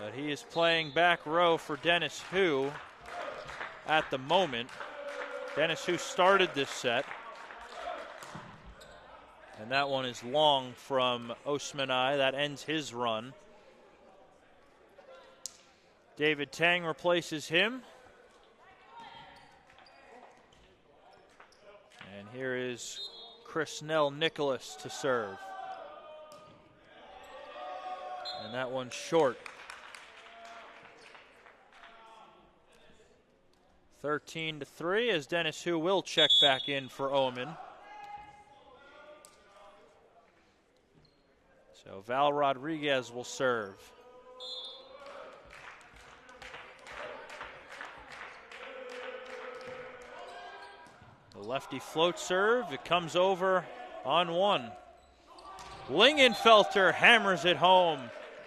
But he is playing back row for Dennis Hu at the moment. Dennis Hu started this set. And that one is long from Osmanaj. That ends his run. David Tang replaces him. And here is Chrisnell Nicholas to serve. And that one's short. 13-3 as Dennis Hu will check back in for Oommenn. So Val Rodriguez will serve. The lefty float serve, it comes over on 1. Lingenfelter hammers it home.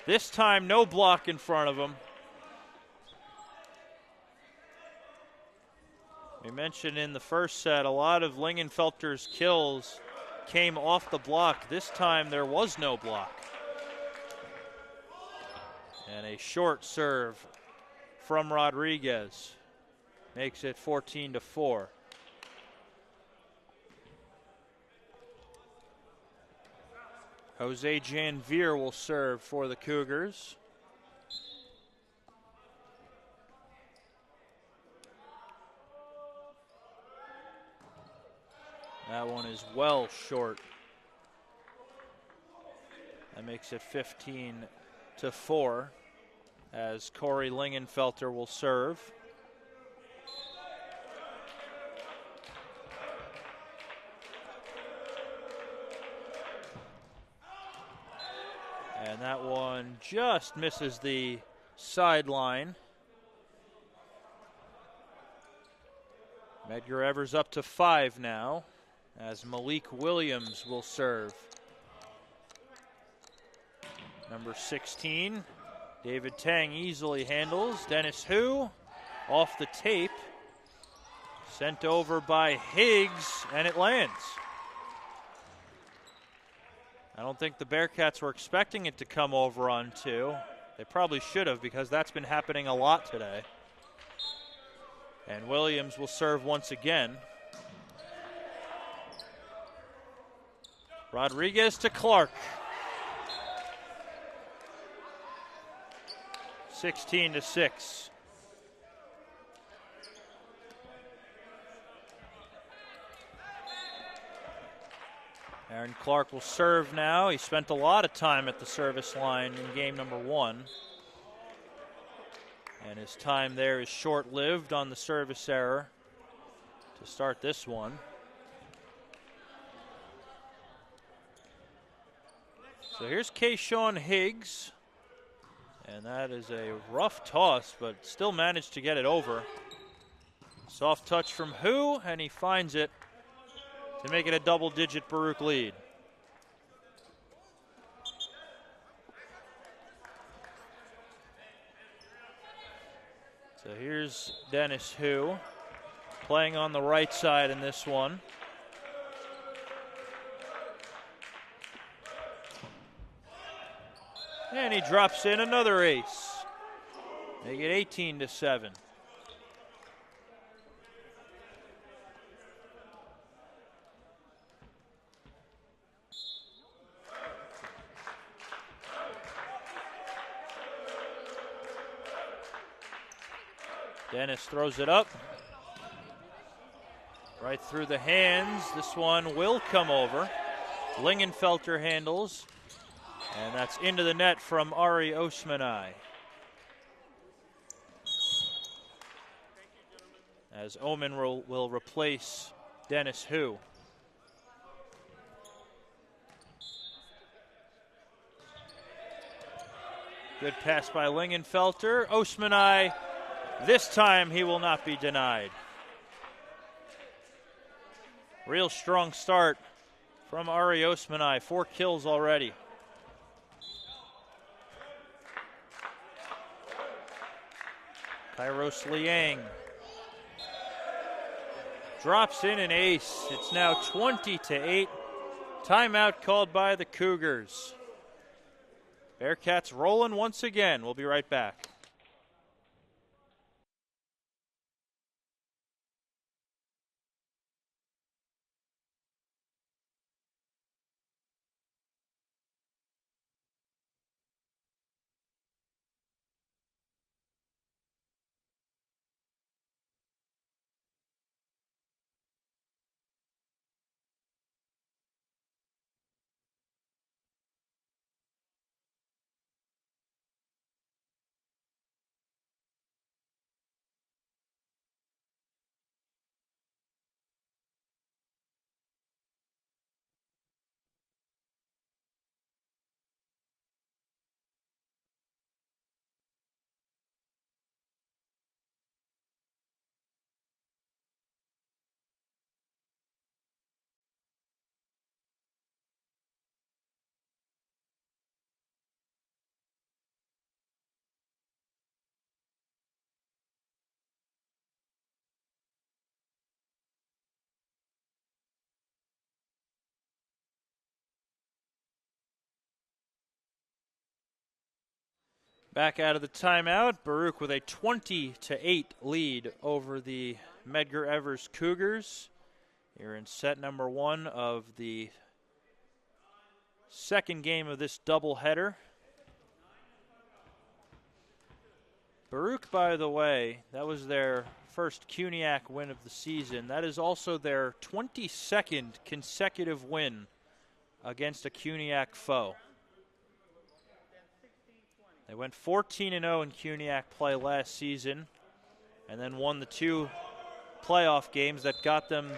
This time no block in front of him. We mentioned in the first set a lot of Lingenfelter's kills came off the block. This time there was no block. And a short serve from Rodriguez makes it 14-4. Jose Janvier will serve for the Cougars. That one is well short. That makes it 15-4 as Kory Lingenfelter will serve. And that one just misses the sideline. Medgar Evers up to 5 now, as Malik Williams will serve. Number 16, David Tang easily handles. Dennis Hu off the tape. Sent over by Higgs, and it lands. I don't think the Bearcats were expecting it to come over on 2. They probably should have, because that's been happening a lot today. And Williams will serve once again. Rodriguez to Clarke. 16-6. Aaron Clarke will serve now. He spent a lot of time at the service line in game number 1. And his time there is short-lived on the service error to start this one. So here's Kayshawn Higgs. And that is a rough toss, but still managed to get it over. Soft touch from Hu, and he finds it to make it a double-digit Baruch lead. So here's Dennis Hu playing on the right side in this one. And he drops in another ace. Make it 18-7. Dennis throws it up. Right through the hands. This one will come over. Lingenfelter handles. And that's into the net from Ari Osmanaj. as Oommenn will replace Dennis Hu. Good pass by Lingenfelter. Osmanaj, this time he will not be denied. Real strong start from Ari Osmanaj, 4 kills already. Kairos Liang drops in an ace. It's now 20-8. Timeout called by the Cougars. Bearcats rolling once again. We'll be right back. Back out of the timeout, Baruch with a 20-8 lead over the Medgar Evers Cougars. Here in set number 1 of the second game of this doubleheader. Baruch, by the way, that was their first CUNYAC win of the season. That is also their 22nd consecutive win against a CUNYAC foe. They went 14-0 in CUNYAC play last season and then won the 2 playoff games that got them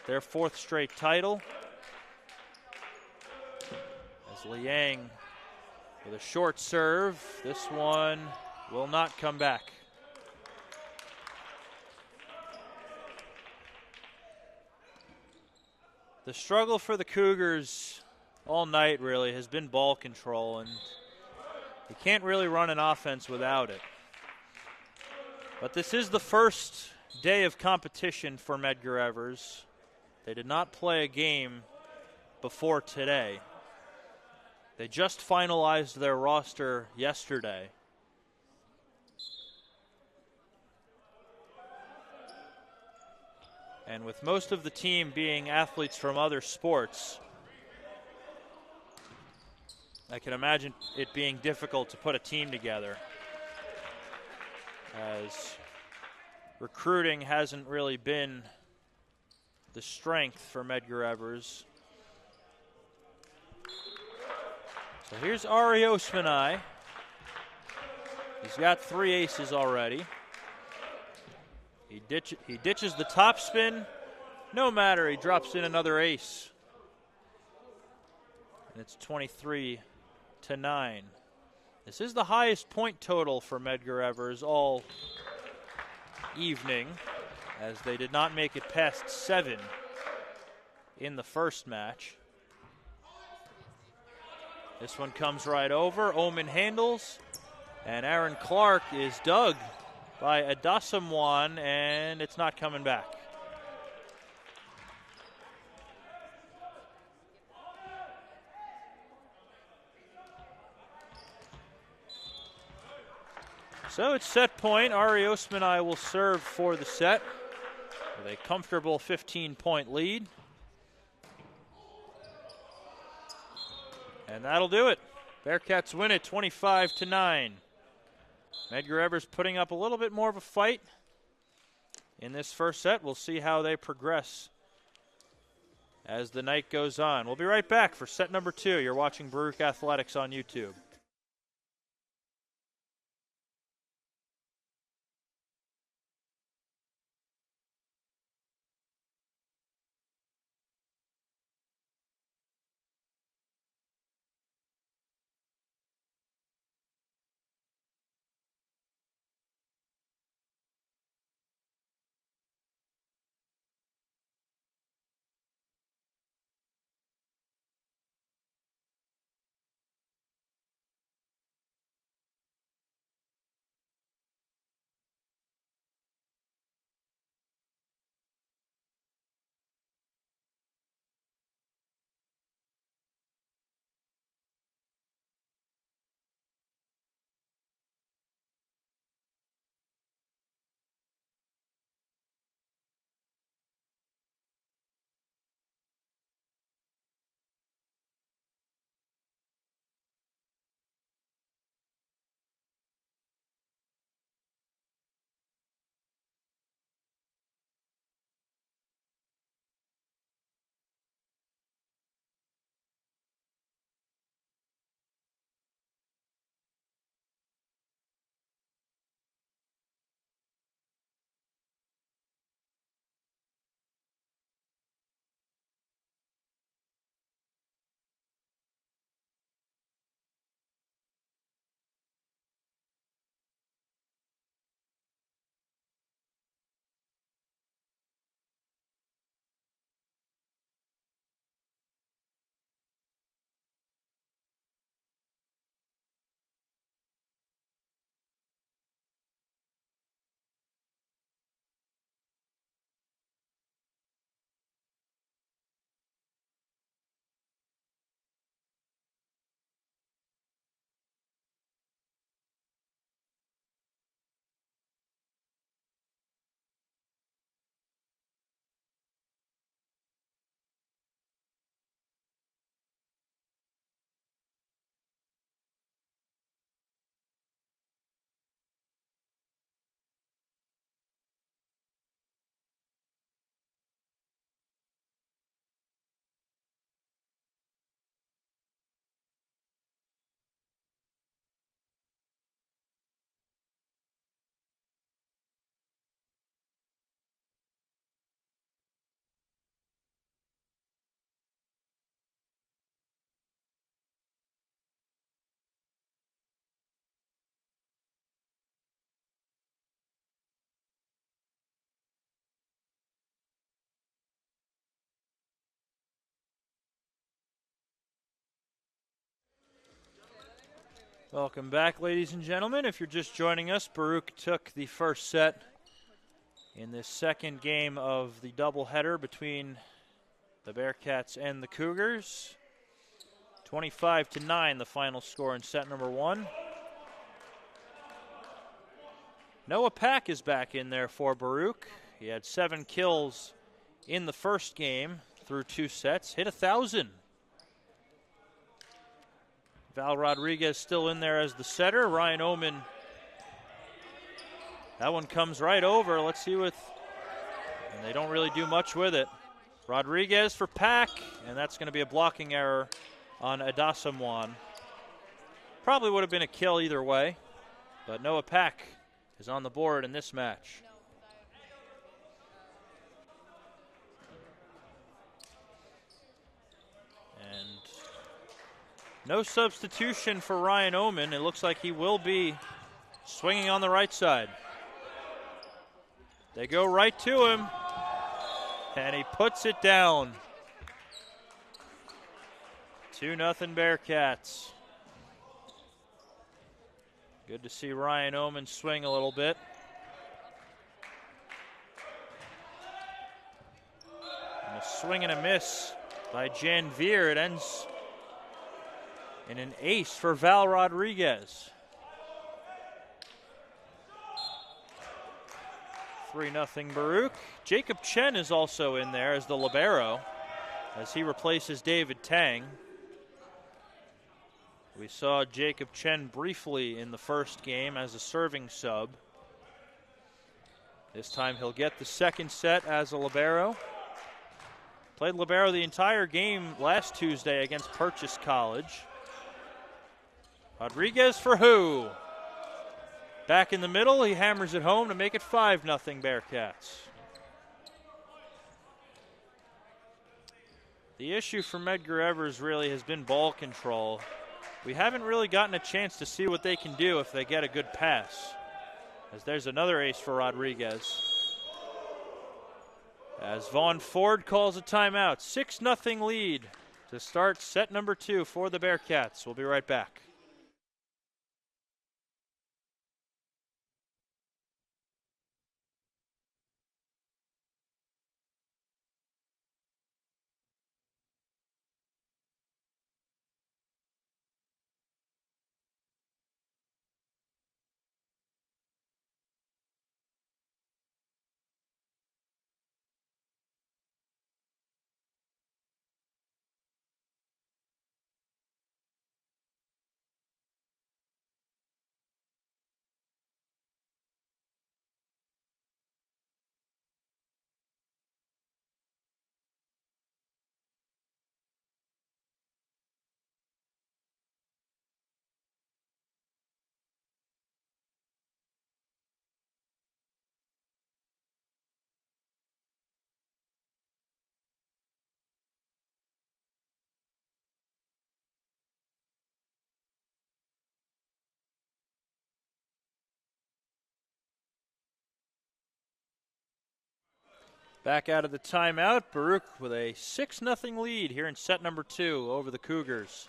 their 4th straight title. As Liang with a short serve, this one will not come back. The struggle for the Cougars all night really has been ball control, and you can't really run an offense without it. But this is the first day of competition for Medgar Evers. They did not play a game before today. They just finalized their roster yesterday. And with most of the team being athletes from other sports, I can imagine it being difficult to put a team together, as recruiting hasn't really been the strength for Medgar Evers. So here's Ari Osmanaj. He's got 3 aces already. He ditches the topspin. No matter, he drops in another ace. And it's 23-9. This is the highest point total for Medgar Evers all evening, as they did not make it past 7 in the first match. This one comes right over. Oommenn handles, and Aaron Clarke is dug by Adasamwan, and it's not coming back. So it's set point. Ari Osmanaj will serve for the set with a comfortable 15-point lead. And that'll do it. Bearcats win it 25-9. Medgar Evers putting up a little bit more of a fight in this first set. We'll see how they progress as the night goes on. We'll be right back for set number 2. You're watching Baruch Athletics on YouTube. Welcome back, ladies and gentlemen. If you're just joining us, Baruch took the first set in this second game of the doubleheader between the Bearcats and the Cougars. 25-9, the final score in set number 1. Noah Pack is back in there for Baruch. He had 7 kills in the first game through 2 sets, hit 1,000. Val Rodriguez still in there as the setter. Ryan Oommenn, that one comes right over. Let's see and they don't really do much with it. Rodriguez for Pack, and that's going to be a blocking error on Adasamwan. Probably would have been a kill either way, but Noah Pack is on the board in this match. And no substitution for Ryan Oommenn. It looks like he will be swinging on the right side. They go right to him, and he puts it down. 2-0 Bearcats. Good to see Ryan Oommenn swing a little bit. And a swing and a miss by Janvier. It ends in an ace for Val Rodriguez. 3-0 Baruch. Jacob Chen is also in there as the libero, as he replaces David Tang. We saw Jacob Chen briefly in the first game as a serving sub. This time he'll get the second set as a libero. Played libero the entire game last Tuesday against Purchase College. Rodriguez for Hu. Back in the middle, he hammers it home to make it 5-0 Bearcats. The issue for Medgar Evers really has been ball control. We haven't really gotten a chance to see what they can do if they get a good pass. As there's another ace for Rodriguez. As Vaughn Ford calls a timeout. 6-0 lead to start set number 2 for the Bearcats. We'll be right back. Back out of the timeout, Baruch with a 6-0 lead here in set number 2 over the Cougars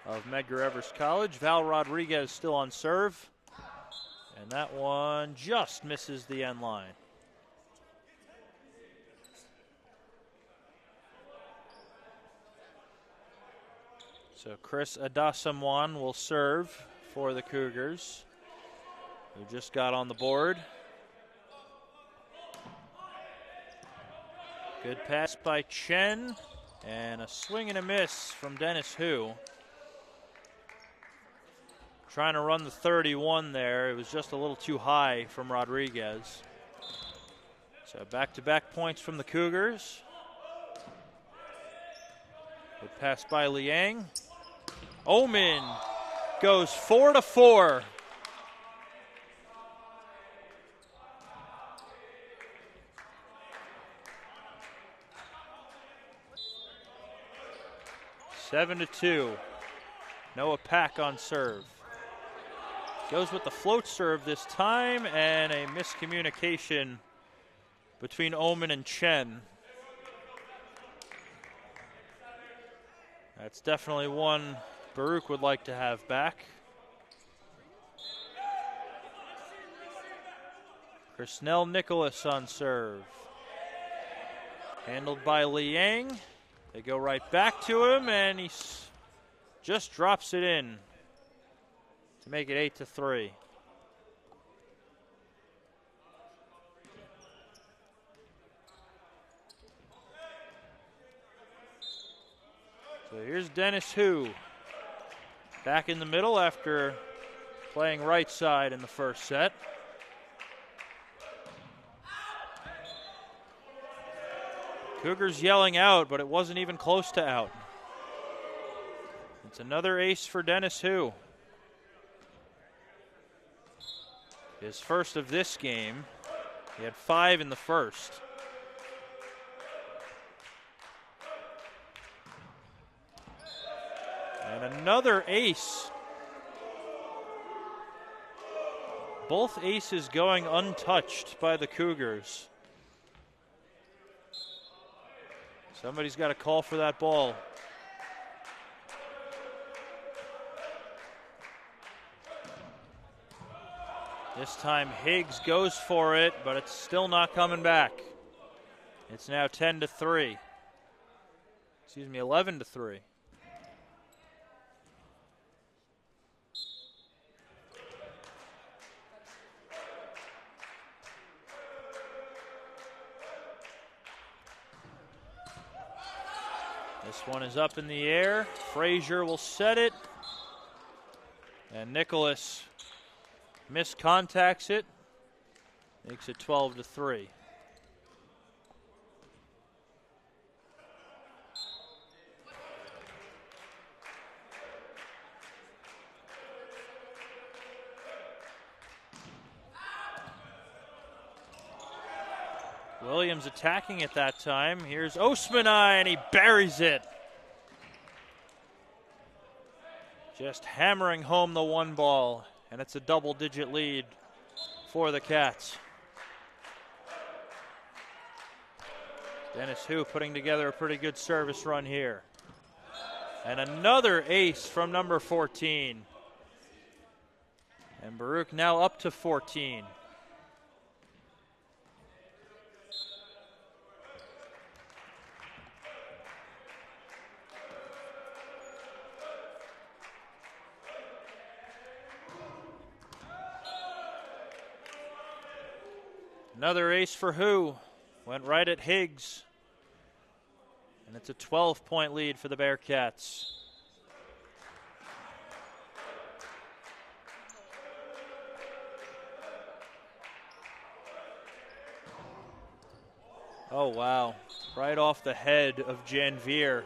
of Medgar Evers College. Val Rodriguez still on serve, and that one just misses the end line. So Chris Adasamwan will serve for the Cougars, who just got on the board. Good pass by Chen, and a swing and a miss from Dennis Hu. Trying to run the 31 there. It was just a little too high from Rodriguez. So back-to-back points from the Cougars. Good pass by Liang. Oommenn goes 4-4. Seven to 2. Noah Pack on serve. Goes with the float serve this time, and a miscommunication between Oommenn and Chen. That's definitely one Baruch would like to have back. Chrisnell Nicholas on serve. Handled by Liang. They go right back to him, and he just drops it in to make it 8-3. So here's Dennis Hu back in the middle after playing right side in the first set. Cougars yelling out, but it wasn't even close to out. It's another ace for Dennis Hu. His first of this game. He had 5 in the first. And another ace. Both aces going untouched by the Cougars. Somebody's got to call for that ball. This time Higgs goes for it, but it's still not coming back. It's now 10-3. Excuse me, 11-3. This one is up in the air. Frazier will set it. And Nicholas miscontacts it. Makes it 12-3. Williams attacking at that time. Here's Osmanaj, and he buries it. Just hammering home the one ball, and it's a double-digit lead for the Cats. Dennis Hu putting together a pretty good service run here. And another ace from number 14. And Baruch now up to 14. Another ace for Hu. Went right at Higgs. And it's a 12-point lead for the Bearcats. Oh, wow. Right off the head of Janvier.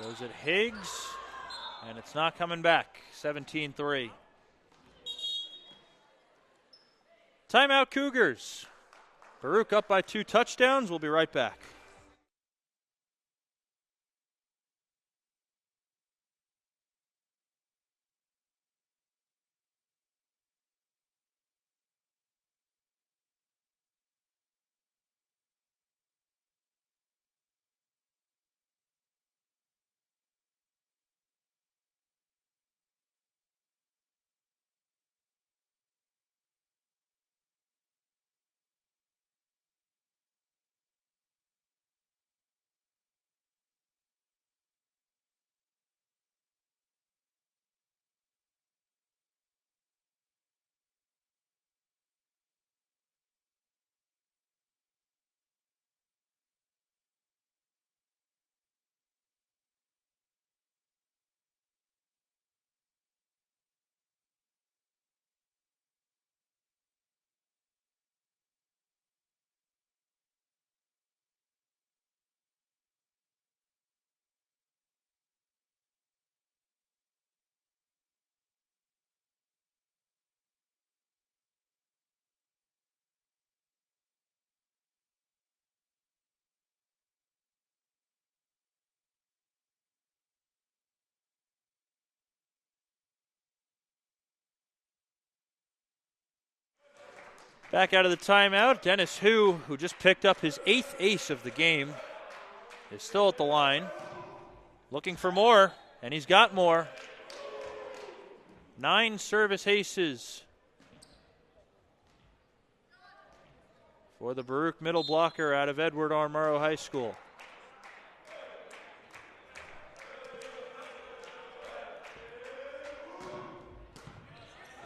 Goes at Higgs, and it's not coming back. 17-3. Timeout Cougars. Baruch up by 2 touchdowns. We'll be right back. Back out of the timeout, Dennis Hu, who just picked up his 8th ace of the game, is still at the line. Looking for more, and he's got more. 9 service aces for the Baruch middle blocker out of Edward R. Murrow High School.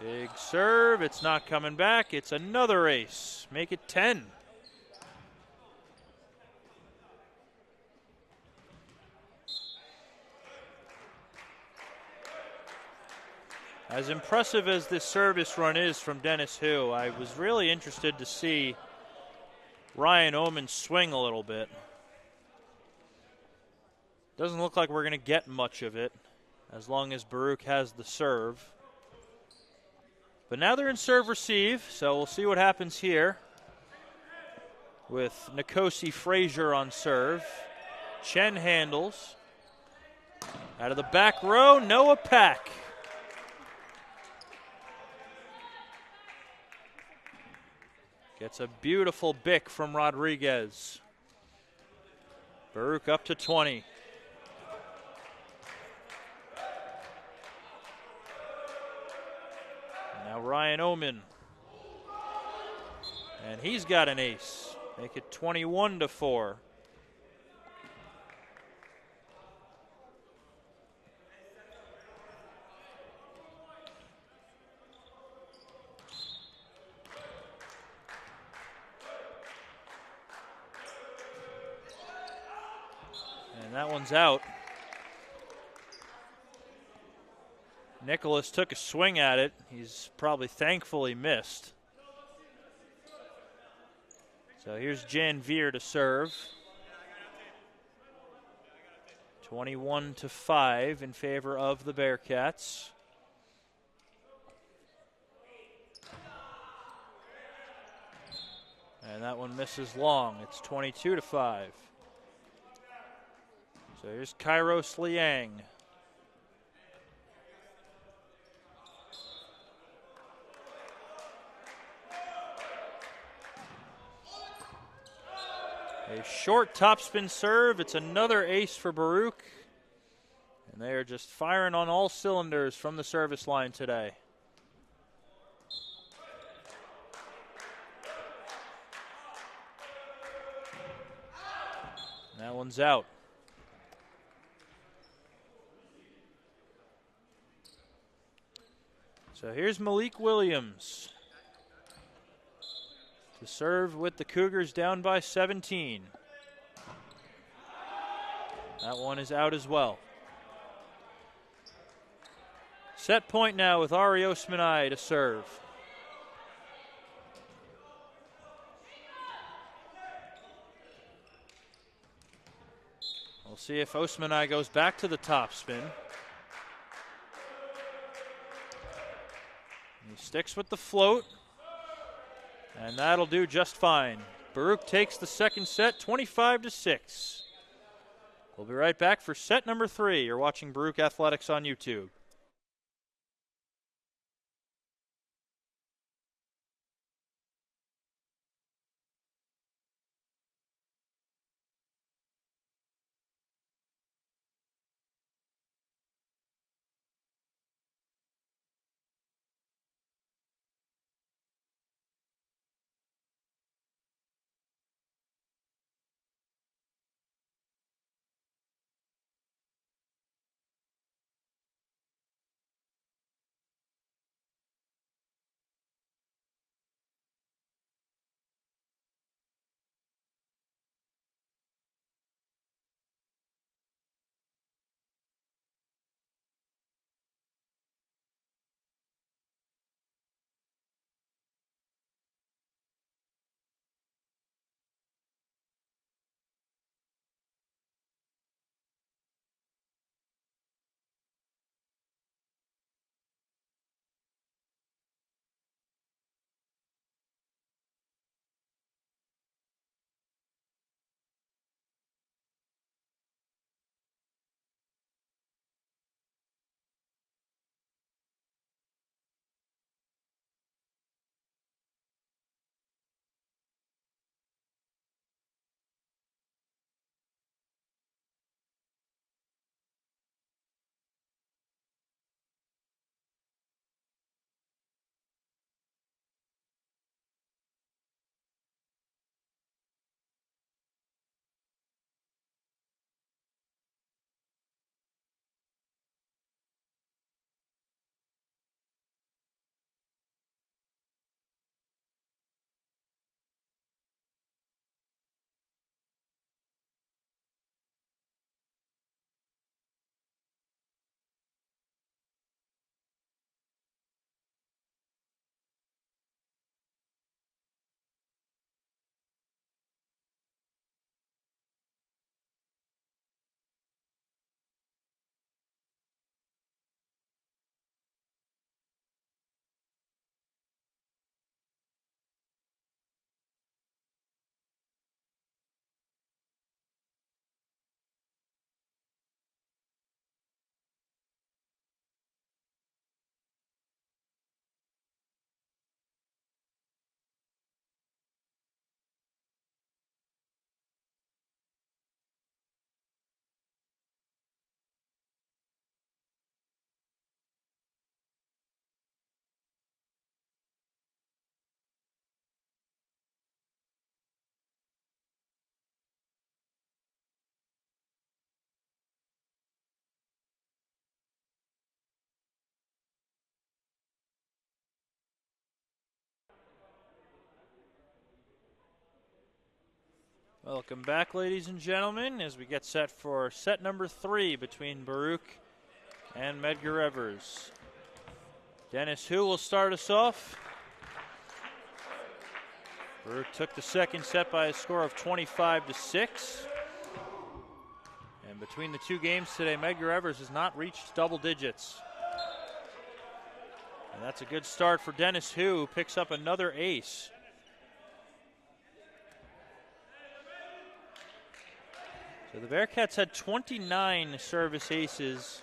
Big serve, it's not coming back. It's another ace. Make it 10. As impressive as this service run is from Dennis Hu, I was really interested to see Ryan Oommenn swing a little bit. Doesn't look like we're going to get much of it as long as Baruch has the serve. But now they're in serve receive, so we'll see what happens here with Nkosi Frazier on serve. Chen handles. Out of the back row, Noah Pack. Gets a beautiful bick from Rodriguez. Baruch up to 20. Now Ryan Oommenn. And he's got an ace. Make it 21-4. And that one's out. Nicholas took a swing at it. He's probably thankfully missed. So here's Jan Veer to serve. 21-5 in favor of the Bearcats. And that one misses long. It's 22-5. So here's Kairos Liang. A short topspin serve. It's another ace for Baruch. And they are just firing on all cylinders from the service line today. And that one's out. So here's Malik Williams to serve with the Cougars down by 17. That one is out as well. Set point now with Ari Osmanaj to serve. We'll see if Osmanaj goes back to the topspin. He sticks with the float, and that'll do just fine. Baruch takes the second set, 25-6. We'll be right back for set number 3. You're watching Baruch Athletics on YouTube. Welcome back, ladies and gentlemen, as we get set for set number 3 between Baruch and Medgar Evers. Dennis Hu will start us off. Baruch took the second set by a score of 25-6. And between the two games today, Medgar Evers has not reached double digits. And that's a good start for Dennis Hu, who picks up another ace. So the Bearcats had 29 service aces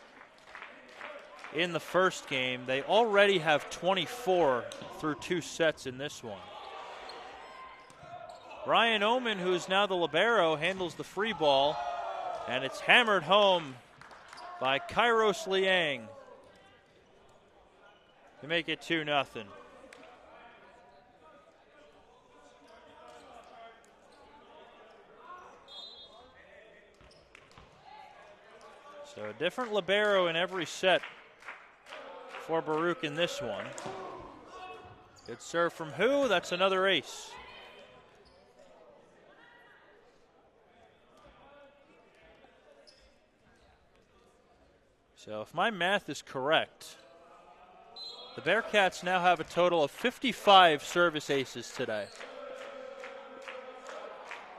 in the first game. They already have 24 through 2 sets in this one. Ryan Oommenn, who is now the libero, handles the free ball, and it's hammered home by Kairos Liang to make it 2-0. So a different libero in every set for Baruch in this one. Good serve from Hu. That's another ace. So if my math is correct, the Bearcats now have a total of 55 service aces today.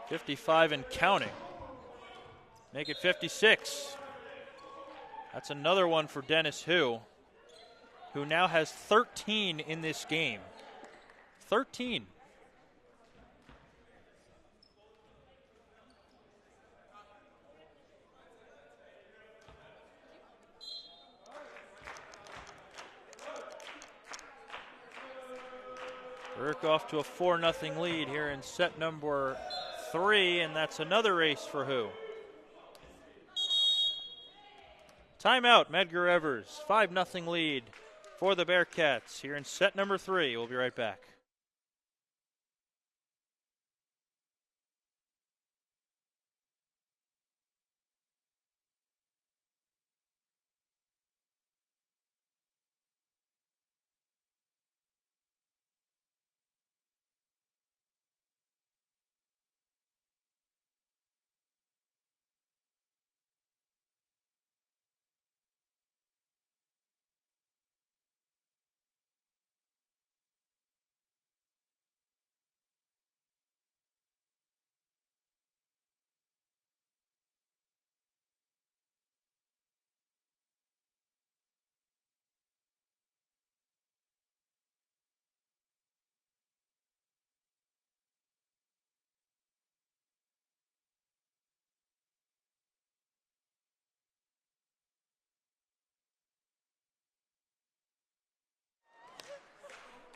55 and counting. Make it 56. That's another one for Dennis Hu, who now has 13 in this game. 13. Baruch off to a 4-0 lead here in set number 3, and that's another ace for Hu. Timeout, Medgar Evers. 5-0 lead for the Bearcats here in set number 3. We'll be right back.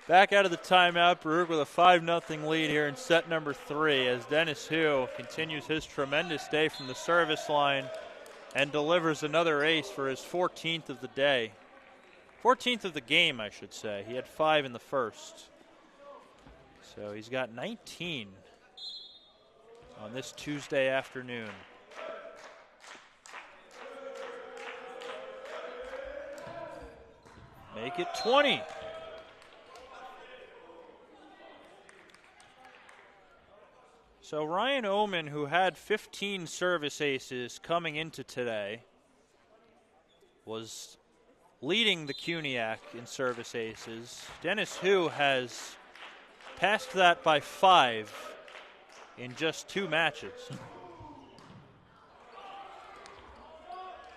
Back out of the timeout, Baruch with a 5-0 lead here in set number 3 as Dennis Hu continues his tremendous day from the service line and delivers another ace for his 14th of the day. 14th of the game, I should say. He had 5 in the first. So he's got 19 on this Tuesday afternoon. Make it 20. So Ryan Oommenn, who had 15 service aces coming into today, was leading the CUNYAC in service aces. Dennis Hu has passed that by 5 in just 2 matches.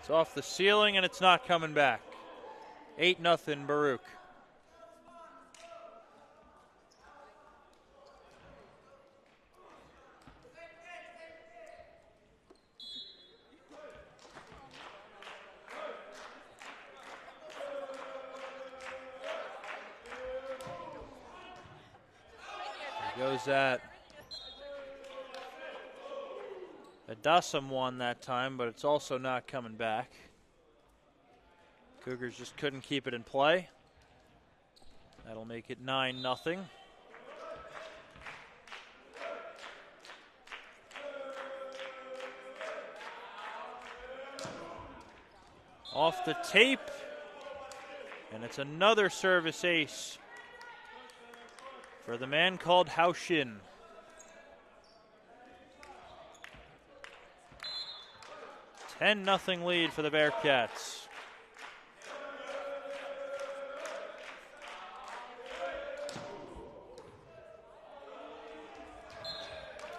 It's off the ceiling and it's not coming back. 8-0 Baruch. Goes that. Adasam won that time, but it's also not coming back. Cougars just couldn't keep it in play. That'll make it 9-0. Off the tape, and it's another service ace for the man called Haoxin. 10-0 lead for the Bearcats.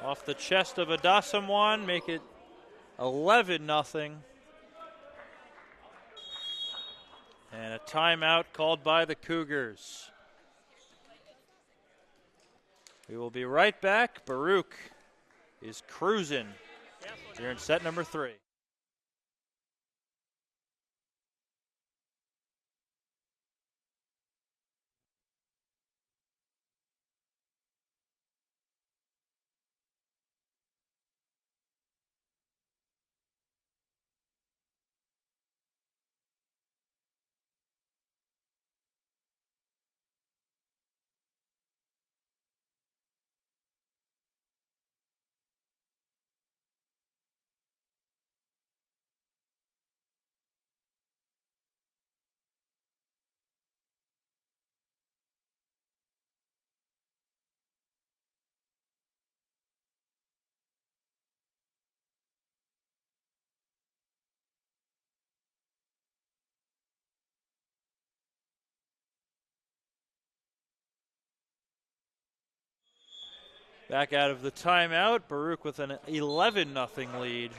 Off the chest of Adasamwan, make it 11-0. And a timeout called by the Cougars. We will be right back. Baruch is cruising here in set number 3. Back out of the timeout, Baruch with an 11-0 lead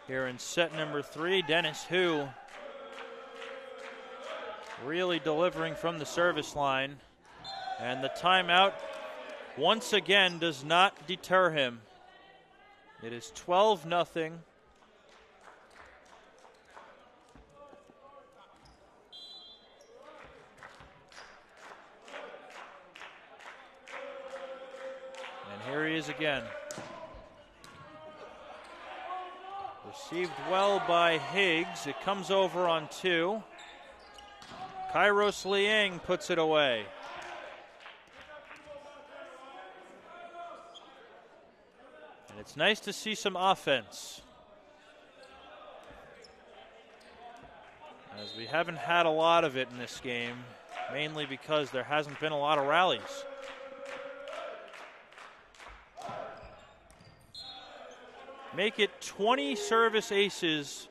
here in set number 3. Dennis Hu really delivering from the service line. And the timeout once again does not deter him. It is 12-0. Here he is again. Received well by Higgs. It comes over on 2. Kairos Liang puts it away. And it's nice to see some offense, as we haven't had a lot of it in this game, mainly because there hasn't been a lot of rallies. Make it 20 service aces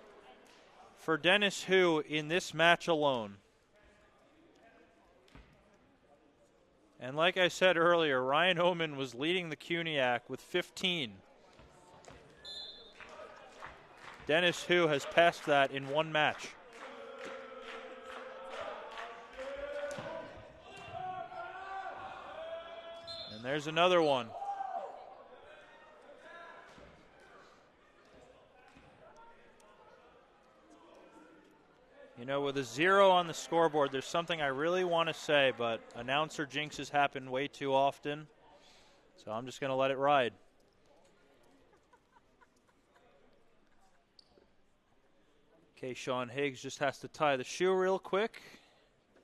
for Dennis Hu in this match alone. And like I said earlier, Ryan Oommenn was leading the CUNYAC with 15. Dennis Hu has passed that in one match. And there's another one. You know, with a 0 on the scoreboard, there's something I really want to say, but announcer jinxes happen way too often, so I'm just going to let it ride. Okay, Sean Higgs just has to tie the shoe real quick.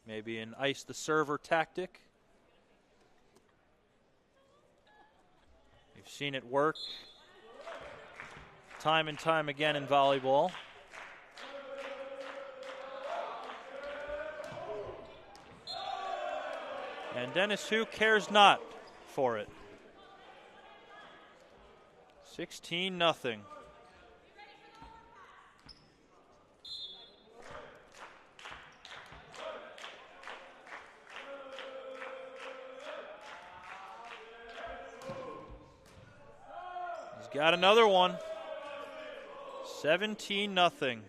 Maybe an ice the server tactic. You've seen it work time and time again in volleyball. And Dennis Hu cares not for it. 16-0. He's got another one. 17-0.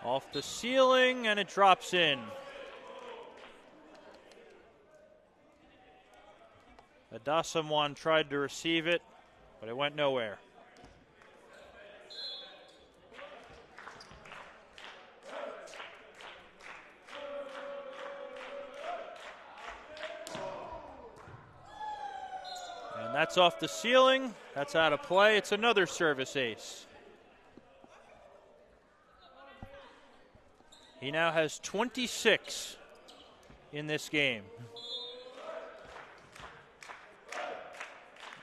Off the ceiling, and it drops in. Adasamwan tried to receive it, but it went nowhere. And that's off the ceiling. That's out of play. It's another service ace. He now has 26 in this game.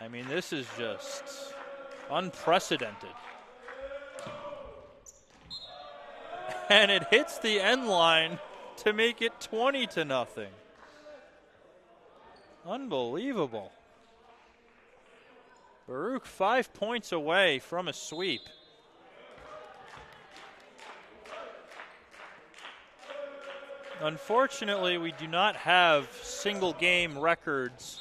I mean, this is just Unprecedented. And it hits the end line to make it 20-0. Unbelievable. Baruch 5 points away from a sweep. Unfortunately, we do not have single game records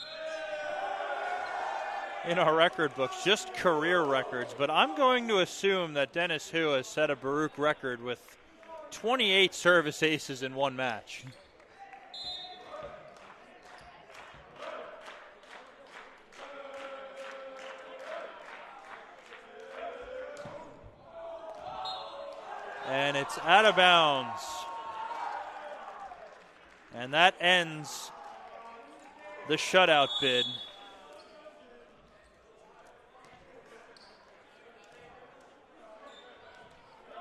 in our record books, just career records. But I'm going to assume that Dennis Hu has set a Baruch record with 28 service aces in one match. And it's out of bounds. And that ends the shutout bid.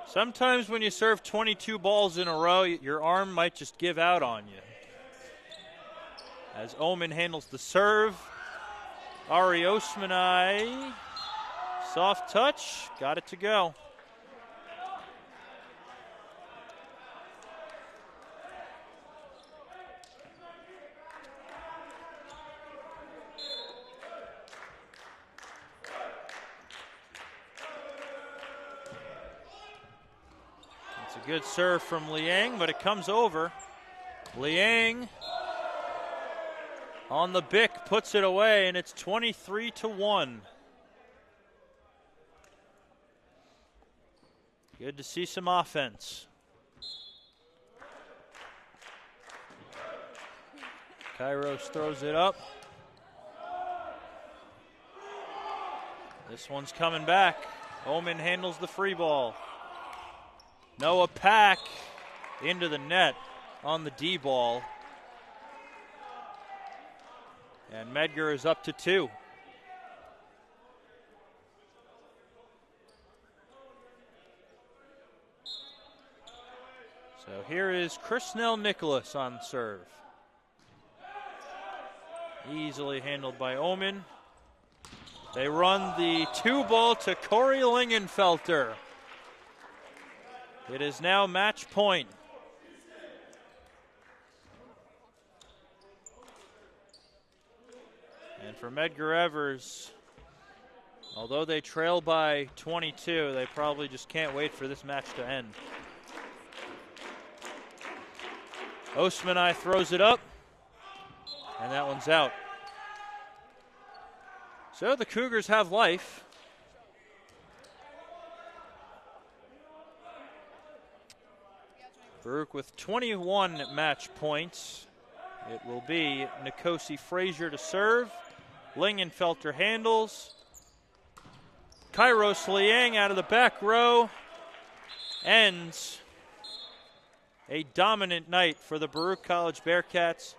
Sometimes when you serve 22 balls in a row, your arm might just give out on you. As Oommenn handles the serve, Ari Osmanaj, soft touch, got it to go. Good serve from Liang, but it comes over. Liang on the bick, puts it away, and it's 23-1. Good to see some offense. Kairos throws it up. This one's coming back. Oommenn handles the free ball. Noah Pack into the net on the D ball. And Medgar is up to 2. So here is Chrisnell Nicholas on serve. Easily handled by Oommenn. They run the 2 ball to Kory Lingenfelter. It is now match point. And for Medgar Evers, although they trail by 22, they probably just can't wait for this match to end. Osmanaj throws it up, and that one's out. So the Cougars have life. Baruch with 21 match points. It will be Nikosi Frazier to serve. Lingenfelter handles. Kairos Liang out of the back row. Ends a dominant night for the Baruch College Bearcats.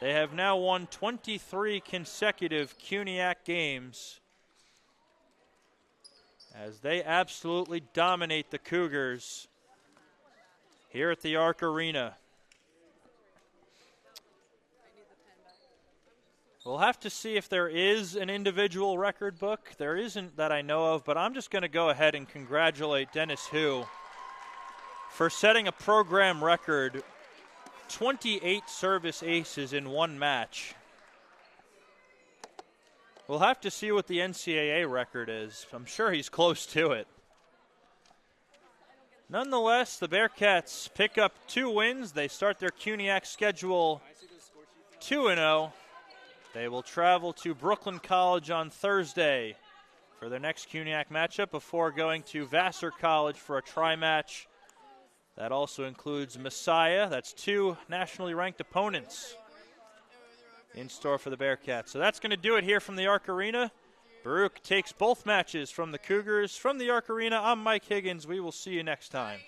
They have now won 23 consecutive CUNYAC games as they absolutely dominate the Cougars here at the Arc Arena. We'll have to see if there is an individual record book. There isn't that I know of, but I'm just going to go ahead and congratulate Dennis Hu for setting a program record, 28 service aces in one match. We'll have to see what the NCAA record is. I'm sure he's close to it. Nonetheless, the Bearcats pick up 2 wins. They start their CUNYAC schedule 2-0. They will travel to Brooklyn College on Thursday for their next CUNYAC matchup before going to Vassar College for a tri-match. That also includes Messiah. That's 2 nationally ranked opponents in store for the Bearcats. So that's going to do it here from the Arc Arena. Baruch takes both matches from the Cougars. From the Arc Arena, I'm Mike Higgins. We will see you next time.